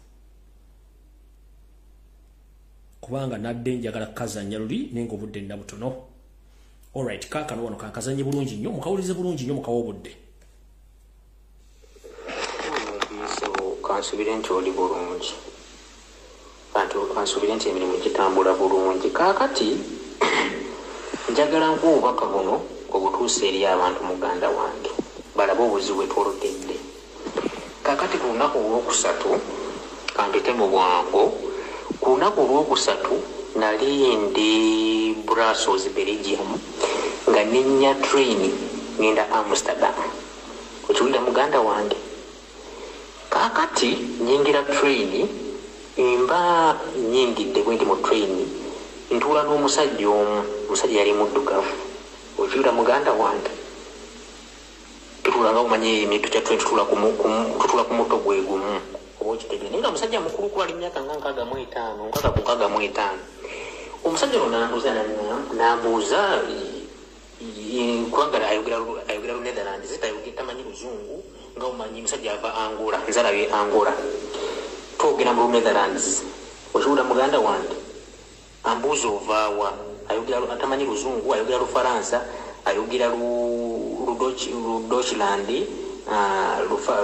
Kubanga nadde njagala kukazanya luli naye ng'obudde nina butono. Alright, kaakano wano kankazanye bulungi nnyo mukawulize bulungi nnyo mukawa obudde. kansubire nti oli bulungi bantu kansubire nti emirimu gitambula bulungi kaakati njagala nk'obubaka buno obutuuse eri abantu muganda wange balaba obuzibu bwetwolodedde kaakati ku lunaku olwokusatu kampite mu bwangu ku lunaku olwokusatu nali ndi Brussels Belgium nga nenya train ngenda Amsterdam okiwulira muganda wange kaakati nyingira train mba nyingidde bwe ndi mu train ntuula n'omusajja omu omusajja yali muddugavu okiwulira muganda wange tutulanga omanye emintu kya train tutula ku muto gwe gumu oba okitegere naye nga musajja mukulu kuba ali myaka nga 65 omusajja ono nambuuza kubanga ayogera lu Netherlands tamanyi luzungu nga omanyi musajja ava Angola nzalabye Angola twogera mu Netherlands okiwulira muganda wange ambuuza ovaawa ayogera atamanyi luzungu ayogera Lufaransa ayogera lu Deutschland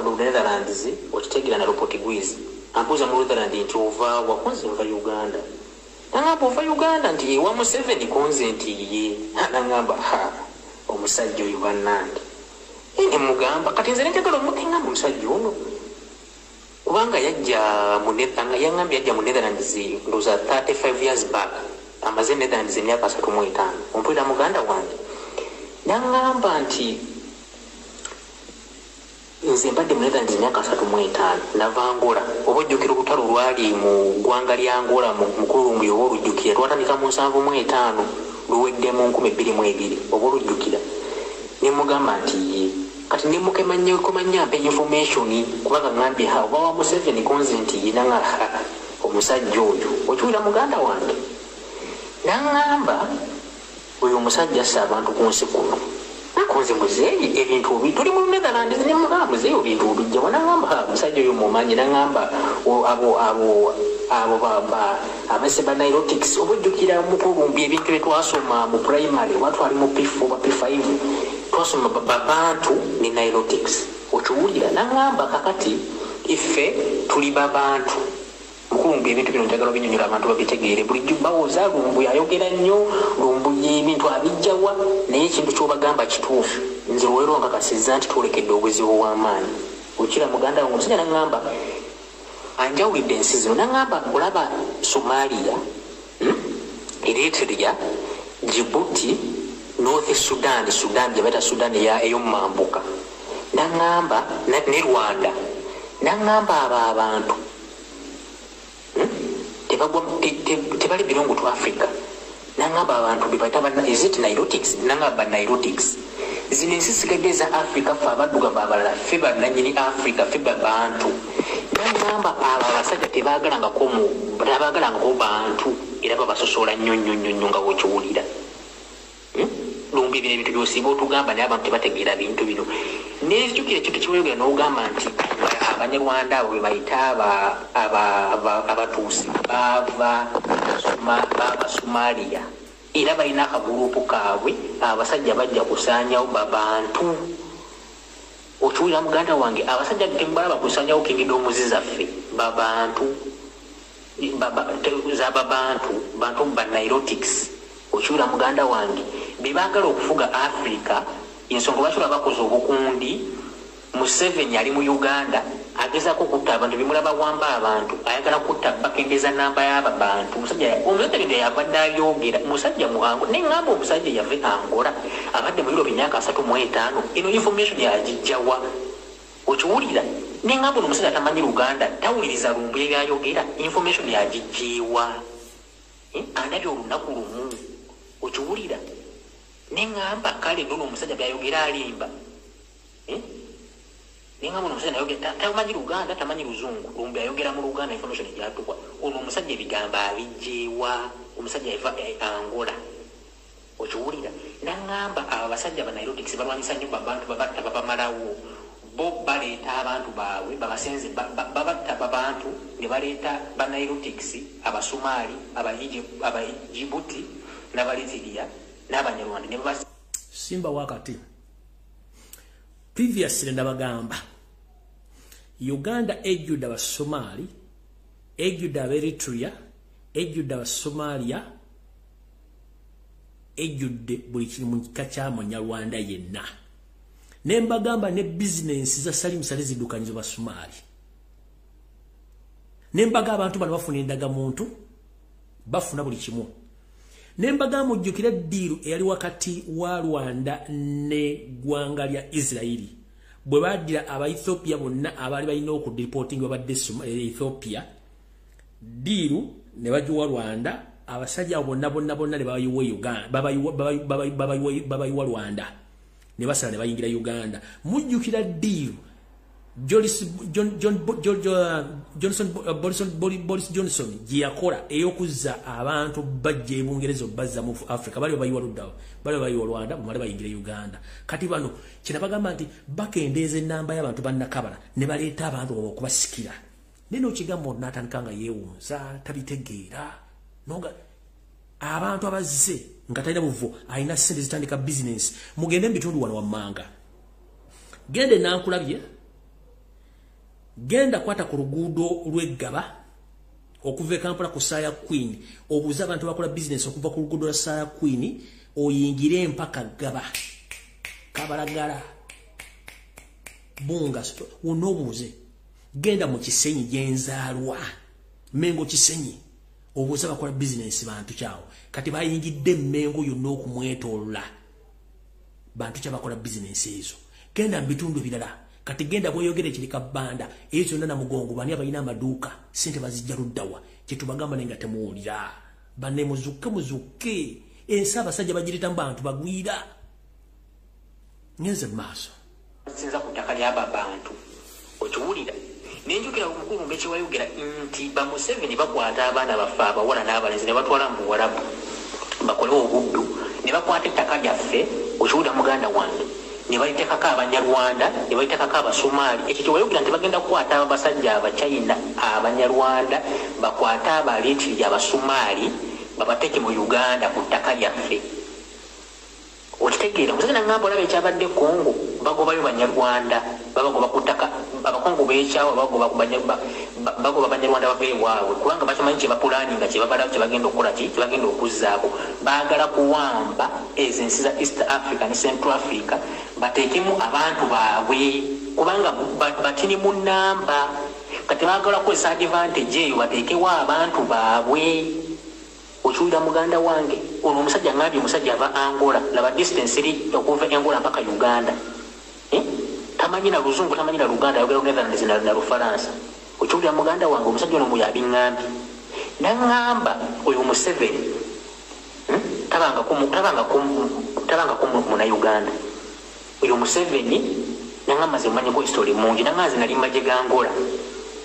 lu Netherlands okitegera na Portuguese ambuuza mu Netherlands nti ovaawa konze nva Uganda nangamba ova Uganda nti wa Museveni konze nti ye nangamba omusajja oyo bannange ene mugamba kati nze nenjagala omutenga mu musajja ono kubanga yajja mu Netherlands ndoza 35 years back amaze Netherlands emyaka 35 ompulira muganda wange nangamba nti nze mbadde mu Netherlands emyaka 35 nava Angola oba ojjukira olutalo lwali mu ggwanga lya Angola mu Lumbuye oba olujjukira twatandika mu 75 luwedde mu 2022 oba olujjukira ne mugamba nti ye kati ne mukemanya mpe information kubanga ngambye oba wa Museveni konze nti ye nanga omusajja oyo okiwulira muganda wange nangamba oyo omusajja assa abantu ku nsi kuno nakonze muzeeyi ebintu tuli mu Netherlands ne mugamba muzeeyi ebintu obijjawo nangamba omusajja oyo mumanyi nangamba abo abaseba neurotics obujjukira mu kulumbi ebintu byetwasoma mu primary watwali mu P4 P5 twasoma babantu ne neurotics okiwulira nangamba kakati ife tuli babantu mukulumbi ebintu bino njagala binyonyola abantu babitegeere bulijjo bawoza Lumbuye ayogera nnyo Lumbuye ebintu abijjawa naye ekintu kyobagamba kituufu nze olwero nkakasizza nti twolekedde obwezibu w'amaanyi okira muganda wange omusajja nangamba anjawulidde ensi zino nangamba olaba Somalia Eritrea Djibouti North Sudan gyebaita Sudan ey'omumambuka nangamba ne Rwanda nangamba abo abantu tebali birungu tu Africa nangamba abantu bebaita is it neurotics nangamba neurotics zino ensi sigadde za Africa fe abaddugavu abalala fe bannannyini Africa fe babantu nangamba abo abasajja tebagalangako bantu era babasosola nnyo nga bwokiwulira Lumbuye bino ebintu byosiba otugamba naye abantu tebategeera bintu bino nekijjukira ekintu kiweyogera n'ogamba nti abanyarwanda abo bebayita abatuusi bava Somalia era balina akagurupu kaabwe abasajja bajja kusaanyawo babantu okiwulira muganda wange abasajja tembalaba kusaanyawo kingidomuzi zaffe babantu bantu banairotics okiwulira muganda wange bebaagala okufuga Africa ensonga lwaki bakoze obukundi Museveni ali mu Uganda agezaako kutta abantu bimulaba wamba abantu ayagala kutta bakendeza namba y'aba bantu omusajja yavadde ayogera musajja muhango neŋŋamba omusajja yave Angola abadde mu Europe emyaka 35 eno information yagijjawa okiwulira neŋŋamba omusajja atamanyi Luganda tawuliriza Lumbuye byayogera information yagijjeewa andabye olunaku lumu okiwulira neŋŋamba kale ndono omusajja byayogera alimba ninga muno musajja ayogera tamanyi Luganda tamanyi luzungu Lumbuye ayogera mu Luganda information ejyatukwa ono omusajja ebigamba abijjeewa omusajja yava Angola okiwulira naŋŋamba abo abasajja banairotics balwanyisa nnyo babantu babatta babamalawo bo baleeta abantu baabwe babasenze babatta babantu ne baleeta banairotics Abasomali Abajibuti n'Abalitiria n'Abanyarwanda ne babas Simba wakati previously ndabagamba Uganda ejjudde Abasomali, ejjudde Eritrea, ejjudde Abasomalia, ejjudde buli kiri mu kika kya Munyarwanda yenna. Ne mbagamba ne business za salimusale zidukanyizo Basomali. Ne mbaga abantu bano bafuna endaga muntu, bafuna buli kimu. Ne mbaga mujjukira diiru eyali wakati wa Rwanda ne gwanga lya Israeli. Bwe badira aba Ethiopia bonna abali balina okureporting babadde Ethiopia. Diiru ne bajuwa Rwanda, abasajja bonna ne babayiwa Uganda, babayiwa Rwanda. Ne basala ne bayingira Uganda. Mujjukira diiru Boris Johnson giyakola eyokuzza abantu bajje Bungereza bazza mu Africa bali bayiwa luddawo bali bayiwa Rwanda mumale bayingira Uganda. Kati bano kinabagamba nti bakendeeze namba y'abantu bannakabala ne baleeta abantu okubasikira. Neno kigambo natandikanga yeewunza tabitegeera nonga abantu abazze nga talina buvo alina ssente zitandika business mugende mu bitundu wano wammanga. Gende nankulabye genda kwata ku luguudo lw'Eggaba okuva Kampala ku Saya Queen obuuza abantu bakola business okuva ku luguudo lwa Saya Queen oyingire mpaka Ggaba Kabalagala Bunga unobuuze genda mu Kisenyi gyenzaalwa Mengo Kisenyi obuuza bakola business bantu kyawo kati bayingidde Mengo yonna okumwetoola bantu kya bakola business ezo genda mu bitundu birala kati genda bweyogere kirika banda ezo nana mugongo bani abalina amaduuka sente bazijja luddawa kitubagamba nenga temuwulira banne muzukke ensi abasajja bagirita mu bantu bagwira ngenze maaso sinza ku ttaka ly'aba bantu okiwulira nenjukira omukulu mbeki wayogera nti ba Museveni bakwata abaana bafe abawala n'abalenzi ne batwala mu Buwarabu bakolewo obuddu ne bakwata ettaka lyaffe okiwulira muganda wange ne balitekako Abanyarwanda ne balitekako Abasomali. Ekyo kyewayogera nti bagenda kukwata abasajja Abachina Abanyarwanda bakwata abaleetiri Abasomali babateeke mu Uganda ku ttaka lyaffe. Okitegeera musajja nangamba olaba ekyabadde Congo bagobayo Banyarwanda babagoba ku ttaka Abakongo beekyawo bagoba Banyarwanda bava ewaabwe kubanga bakimanyi kye bapulaninga kye babalawo kye bagenda okukola kye bagenda okuzzaako baagala kuwamba ezo ensi za East Africa ne Central Africa bateekemu abantu baabwe kubanga batini mu nnamba kati baagala kukozesa advantage eyo bateekewo abantu baabwe. Okiwulira muganda wange ono omusajja ngambye omusajja ava Angola laba distance eri okuva Angola mpaka Uganda tamanyi na Luzungu tamanyi na Luganda ayogera Netherlands na Lufaransa. Okiwulira muganda wange omusajja ono muyabi ngambye nangamba oyo Museveni tabanga ku muna Uganda oyo Museveni nangamba ze mmanyi ko history mungi nangazi nali maje ga Angola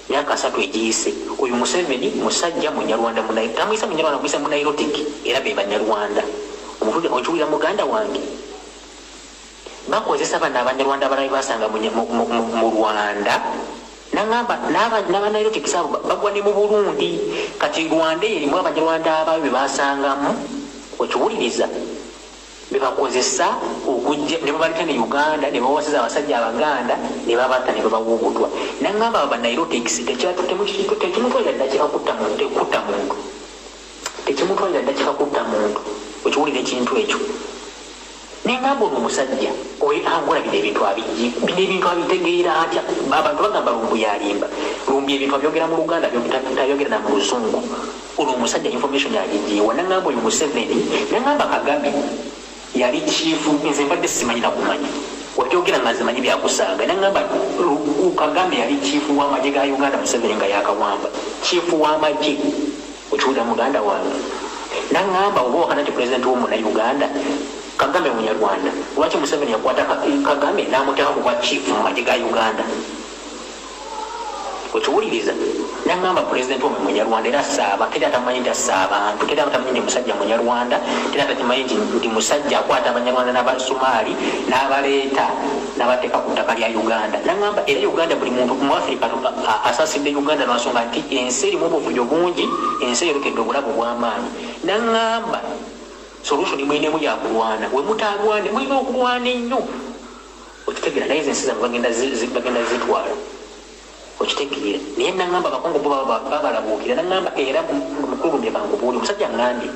myaka 3 egiyise. Oyo Museveni musajja Munyarwanda tamuyisa Munyarwanda muyisa Munairotic era be Banyarwanda. Okiwulira muganda wange bakozesa bana Abanyarwanda abalala basanga mu Rwanda nangamba n'Abanairotic sabo bagwa ne mu Burundi kati Rwanda erimu Abanyarwanda abayo be basangamu. Okiwuliriza bebakozesa okujja ne babaleka ne Uganda ne bawasiza abasajja Abaganda ne babata ne babawugutwa nangamba Abanairotic tekimutwalira ddakika kutta muntu tekimutwalira ddakika kutta muntu. Okiwulira ekintu ekyo nengamba ono omusajja oyo Angola bino ebintu abitegeera atya abantu bagamba Lumbuye alimba Lumbuye ebintu abyogera mu Luganda tabyogera na mu Luzungu. Ono omusajja information yagijiwa nangamba oyo Museveni nangamba Kagame yali chifu nze mbadde simanyi na kumanya wakyogera nga zimanyi byakusanga nangamba Kagame yali chifu w'amagye ga Uganda Museveni nga yakawamba chifu w'amagye. Okiwulira muganda wange nangamba oba wakanati president w'omuna Uganda Kagame Munyarwanda lwaki Museveni yakwata Kagame n'amuteeka kuba chifu mu magye ga Uganda. Okiwuliriza nangamba president w'omuna Munyarwanda era saaba teri atamanyi nti asaaba abantu teri atamanyi nti musajja Munyarwanda teri atamanyi nti musajja akwata Abanyarwanda n'Abasomali n'abaleeta n'abateeka ku ttaka lya Uganda. Nangamba era Uganda buli muntu mu Africa asasidde Uganda lwansonga nti ensi erimu obuvuyo bungi ensi eyolekedde obulabu bw'amaanyi. Nangamba solution mwinemu yakulwana we mutalwane mwina okulwana ennyo. Okitegeera naye ensi zammwe bagenda zitwala okitegeera naye nangamba abakongo bo babalabuukira nangamba era mukulumye bangubuuli omusajja ngambye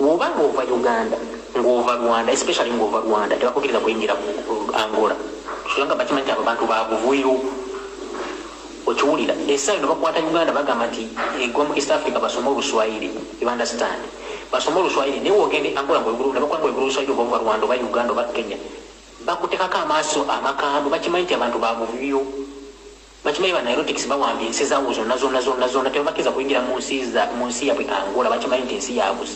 woba ng'ova Uganda ng'ova Rwanda especially ng'ova Rwanda tebakukkiriza kuyingira Angola kubanga bakimanyi nti abo bantu babuvuyo okiwulira Esanyu ne bakwata Uganda bagamba nti egwa mu East Africa basoma Oluswayiri you understand basoma Oluswayiri naye wogende Angola ne bakwanga Oluswayiri oba Rwanda oba Uganda oba Kenya bakutekako amaaso amakambo bakimanyi nti abantu babuvuyo bakimanyi banairotics bawambye ensi zaawo zonna tebabakkiriza kuyingira mu nsi yabwe Angola bakimanyi nti ensi yaabwe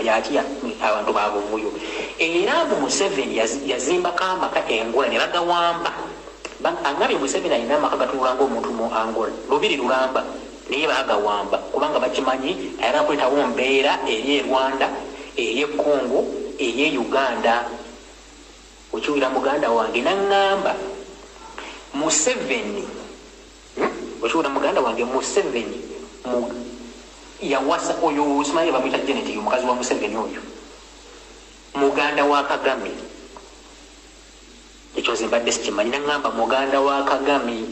yaki abantu babuvuyo era mu Museveni yazimbako amaka Angola ne bagawamba angabye Museveni alina amaka gatunulanga omuntu mu Angola lubiri lulamba naye bagawamba kubanga bakimanyi ayagala kuletawo mbeera eri e Rwanda eri e Congo eri e Uganda okiwulira muganda wange nangamba Museveni okiwulira muganda wange Museveni yawasa oyo simanyi bamwita Janet omukazi wa Museveni oyo muganda wa Kagame ekyo zimbadde sikimanyi nangamba muganda wa Kagame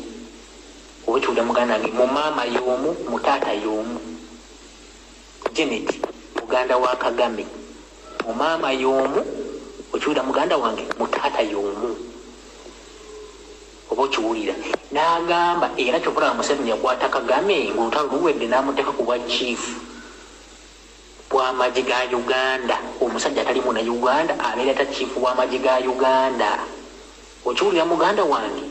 okiwulira muganda wange mu maama y'omu mu taata y'omu Janet muganda wa Kagame mu maama y'omu okiwulira muganda wange mu taata y'omu oba okiwulira n'agamba era kyokula Museveni yakwata Kagame ng'olutalo luwedde n'amuteeka ku bwa chief bw'amagye ga Uganda omusajja atali muna Uganda abeera ata chief bw'amagye ga Uganda okiwulira muganda wange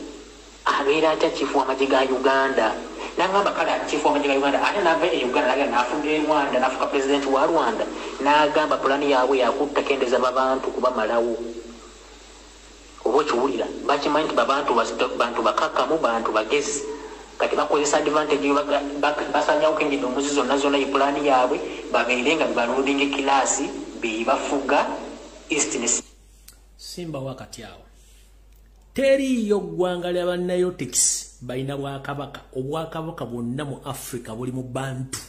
abeera ata chief w'amagye ga Uganda n'agamba kale chief w'amagye ga Uganda ate n'ava e Uganda n'agenda n'afuga e Rwanda n'afuka president wa Rwanda n'agamba pulani yaabwe yakutta kendeza babantu kubamalawo oba okiwulira bakimanyi nti bantu bakakamu bantu bagezi kati bakozesa advantage basanyawo kenyedde omuzi zonna ipulani yaabwe babeere nga bebaludinga ekiraasi bebafuga east ne simba wakati awo teriyo ggwanga lya bannairotics balina bwakabaka obwakabaka bwonna mu Africa buli mu bantu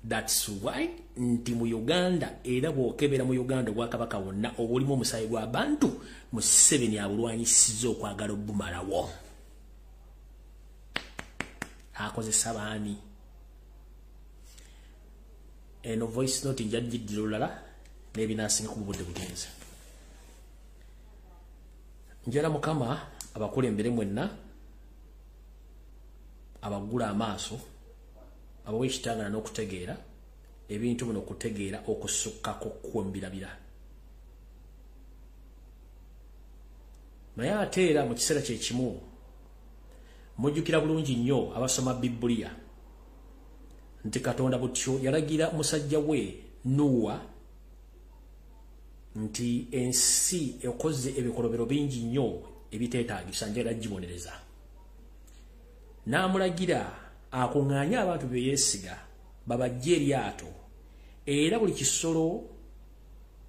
that's why nti mu Uganda era bwokebera mu Uganda obwakabaka bwonna obulimu omusayi gwa bantu Museveni abulwanyisiza okwagala obumalawo akozesa baani eno voice note njagidde olulala n'ebinasinga ku budde bugenze njala Mukama abakulembere mwenna abagula amaaso abawe ekitangana n'okutegeera ebintu bino okutegeera okusukkako kwembirabira naye ate era mu kiseera kyekimu mujjukira bulungi nnyo abasoma Bibuliya nti Katonda butyo yalagira musajja we Nuwa nti ensi ekoze ebikolobero bingi nnyo ebiteetaagisa njagala gibonereza n'amulagira akuŋŋaanye abantu be yeesiga babajje eryato era buli kisolo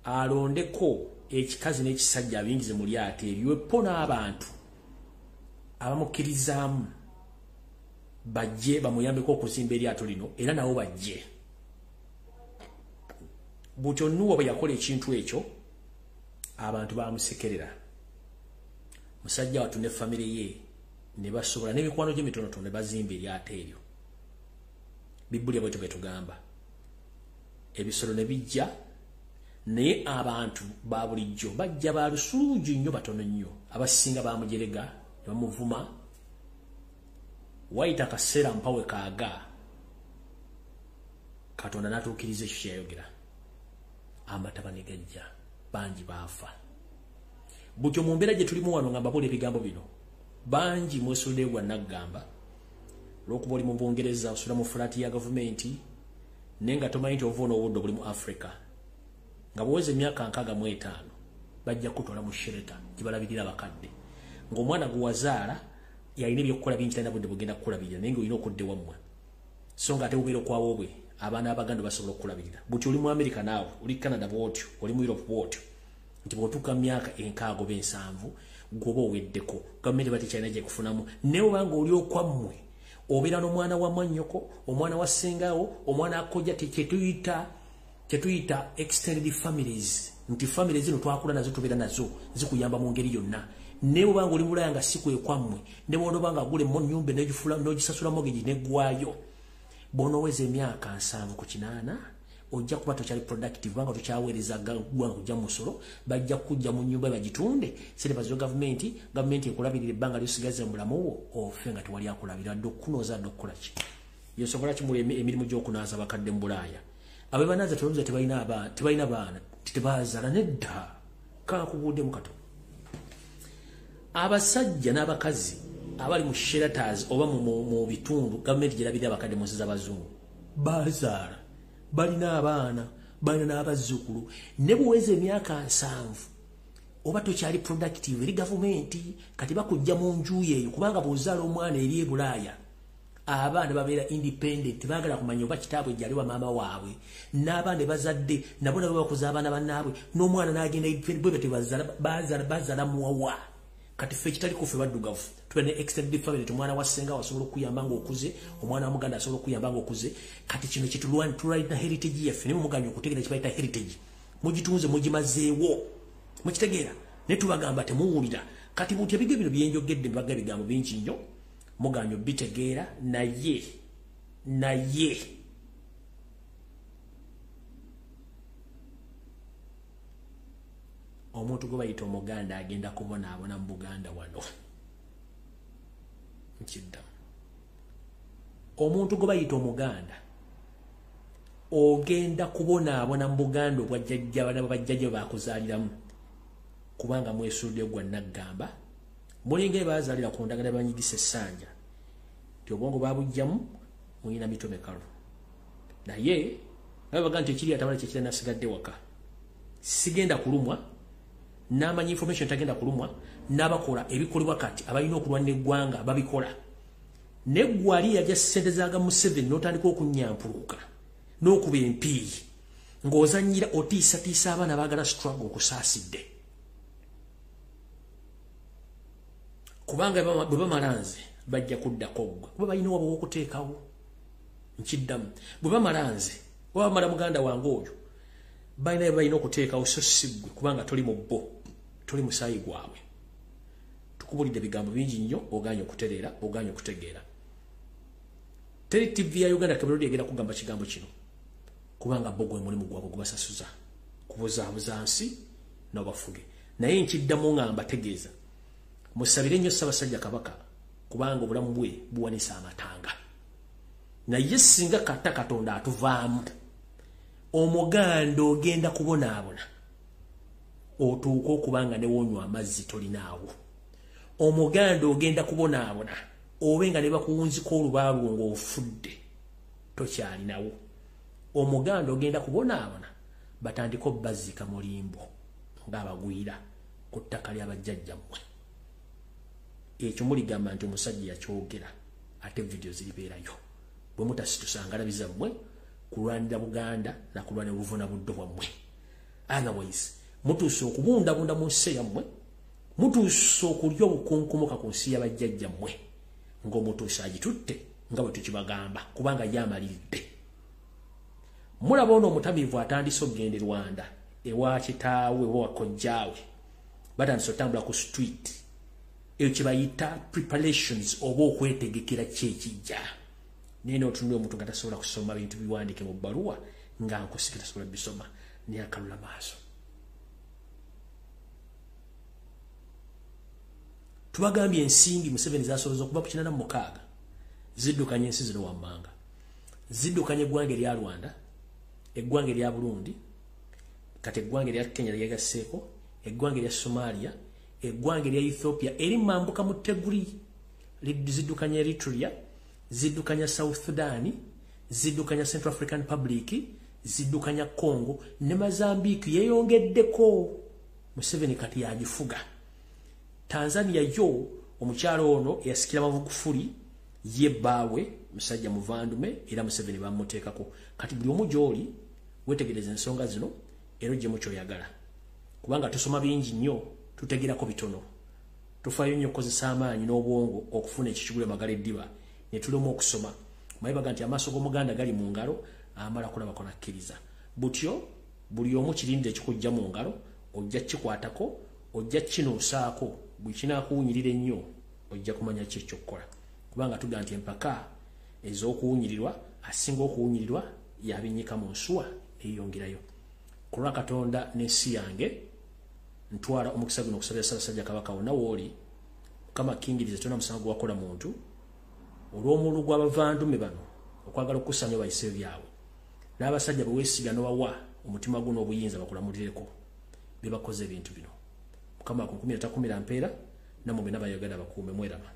alondeko ekikazi n'ekisajja abingize mu lyato erywepo n'abantu abamukkirizaamu bajje bamuyambeko okuzimba eryato lino era nabo bajje butyo Nuwa bwe yakola ekintu ekyo abantu bamusekerera musajja watu ne famire ye ne basobola n'emikwano gy'emitonotono ne bazimba eryato eryo Bibuliya bwetyo betugamba ebisolo ne bijja naye abantu ba bulijjo bajja ba lusuluuju nnyo batono nnyo abasinga bamujerega ne bamuvuma wayita akaseera mpawe kaaga Katonda n'atuukiriza ekyo kyeyayogera amataba ne gajja bangi baafa butyo mu mbeera gye tulimu wano nga mbabula ebigambo bino bangi mwesuliddeyo gwa naggamba olw'okuba oli mu Bungereza osula mu fulaati ya gavumenti naye nga tomanyi nti ova n'obudde obuli mu Africa nga bweweza emyaka 65 bajja kutwala mu shelter gye balabirira abakadde ng'omwana gwe wazaala yalina ebyokukola bingi talina budde bugenda kukulabirira naye ng'olina okudda ewammwe so nga ate bubeera okwawo bwe abaana abaganda basobola okukulabirira buti oli mu America naawe oli Canada bwotyo oli mu Europe bwotyo nti bw'otuuka mu myaka 6 oba 7 gwoba oweddeko gavumenti bati kyalina gye kufunamu naye obanga oli okwammwe obeera n'omwana wa mwannyoko omwana wa ssengaawo omwana akojja kyetuyita extended families nti families zino twakula nazo tubeera nazo zikuyamba mu ngeri yonna ne bwanga oli bulaya nga sikwe kwammwe ne bwanga gule mu nyumba n'egifula n'ogisasula mortgage negwayo bonoweze emyaka 7 ku 8 ojja kuba tokyali productive banga tokyaweereza gwanga kujja musolo bajja kujja mu nyumba bagitunde sere bazo government ekulabirira ebbanga lyosigaze mu bulamu wo ofe nga tewali akulabira dokunoza dokukola ki yosobola kimule emirimu gy'okunaaza bakadde mu Bulaaya abe banaaza tebalina baana tebazaala nedda kakubudde mu kato abasajja n'abakazi abali mu shelters oba mu bitundu government gyerabirira abakadde mu nsi z'abazungu bazaala balina abaana balina n'abazzukulu ne buweze emyaka 7 oba tokyali productive eri government kati bakujja mu nju yeeyo kubanga bw'ozaala omwana eri e Bulaaya abaana babeera independent baagala kumanya oba kitaabwe gyali wa maama waabwe n'abaana bazadde nabo nabo bakuza abaana bannaabwe n'omwana n'agenda bwe bazaala muwawa kati ffe kitali kufe baddugavu tube ne extended family omwana wa ssenga wasobola okuyamba ng'okuze omwana wa muganda asobola okuyamba ng'okuze kati kino kitulina heritage yaffe ne mumuganya okutegeera kibayita heritage mugitunze mugimazeewo mukitegeera ne tubagamba temuwulira kati buti ebigo bino byenjogedde mbaga ebigambo bingi nnyo muganyo bitegeera naye omuntu gwe bayita omuganda agenda kubonaabona mu Buganda wano nkidda omuntu gwe bayita omuganda ogenda kubonaabona mu Buganda obwajjajja bakuzaaliramu kubanga mwesuudde gwa naggamba mulinga bazaalira ku ndagala banyigisa essanja ti obwongo babujjamu muyina mito mekalu naye babaga nti ekiri atabala kyekira nasigadde waka sigenda kulumwa n'amanyi information tagenda kulumwa n'abakola ebikolebwa kati abalina okulwanira eggwanga babikola neggwali yajja ssente zaga Museveni n'otandika okunyampuluka n'okuba empiiyi ng'ozannyira otiisatiisa abaana baagala struggle okusaasidde kubanga bwe bamalanze bajja kuddako ggwe kuba balina waba w'okuteekawo nkiddamu bwe bamalanze waba mala muganda wange oyo balina okuteekawo so si ggwe kubanga toli mu bbo toli musaayi gwabwe tukubulidde bigambo bingi nnyo oganye okutereera oganye okutegeera teri TV ya Uganda Cameroon egenda kugamba kigambo kino kubanga bo gwe mulimu gwabwe gubasasuza kubuzaabuza nsi n'obafuge naye nkiddamu ngamba tegeeza musabire nnyo Ssaabasajja Kabaka kubanga obulamu bwe buwanisa amatanga naye singa kata Katonda atuvaamu omuganda ogenda kubonaabona otuuka okubanga ne wonywa amazzi tolinaawo omuganda ogenda kubonaabona obenga ne bakuwunziko olubaalu ng'ofudde tokyalinawo omuganda ogenda kubonaabona batandika obbazika mulimbo ng'abagwira ku ttaka ly'abajjajjammwe ekyo muligamba nti omusajja yakyogera ate video ziribeerayo bwe mutasitusa ngalabiza mmwe kulwanira Buganda na kulwanira obuvuna buddo bwammwe otherwise mutuuse okubundabunda mu nsi yammwe mutuuse okulya obukunkumuka ku nsi y'abajjajjammwe ng'omutuuse agitutte nga bwe tukibagamba kubanga yamaliridde mulaba ono omutamiivu atandise okugenda Rwanda ewa kitaawe oba wakojjaawe batandise otambula ku street eyo kyebayita preparations oba okwetegekera kyekijja naye n'otunula omuntu nga tasobola kusoma bintu biwandiike mu bbaluwa nga nkusike tasobola bisoma naye akalula maaso tubagambye ensimbi Museveni zasobozza okuba ku 86 ziddukanya ensi zino wammanga ziddukanya eggwanga erya Rwanda eggwanga erya Burundi kati eggwanga erya Kenya lyegasseeko eggwanga erya Somalia eggwanga erya Ethiopia eri mambuka mu Teguri ziddukanya Eritrea ziddukanya South Sudan ziddukanya Central African Republic ziddukanya Congo ne Mozambique yeyongeddeko Museveni kati yagifuga Tanzania yo omukyalo ono yasikira Magufuli ye baawe musajja muvandume era Museveni bamuteekako kati buli omu gy'oli wetegereza ensonga zino era gye mukyoyagala kubanga tusoma bingi nnyo tutegerako bitono tufaayo nnyo okukozesa amaanyi n'obwongo okufuna ekikigula magala eddiba ne tulema okusoma mayibaga nti amaaso g'omuganda gali mu ngalo amala kulaba konakkiriza butyo buli omu kirinde ekikujja mu ngalo ojja kikwatako ojja kinuusaako bwikina kuwunyirira ennyo ojja kumanya kyekyokukola kubanga tuga nti empaka ez'okuwunyirirwa asinga okuwunyirirwa yabinyika mu nsuwa eyongerayo kulwa Katonda n'ensi yange ntwala omukisa guno okusabira Ssaabasajja Kabaka wonna wooli Mukama akkingirize tonna musango gwakola muntu olw'omululu gw'abavandume bano okwagala okukusanya bayise byabwe n'abasajja bwe weesiga n'owawa omutima guno obuyinza bakulamulireko bye bakoze ebintu bino Mukama akunkumira takumira mpeera namwe bena bayagala bakuume mweraba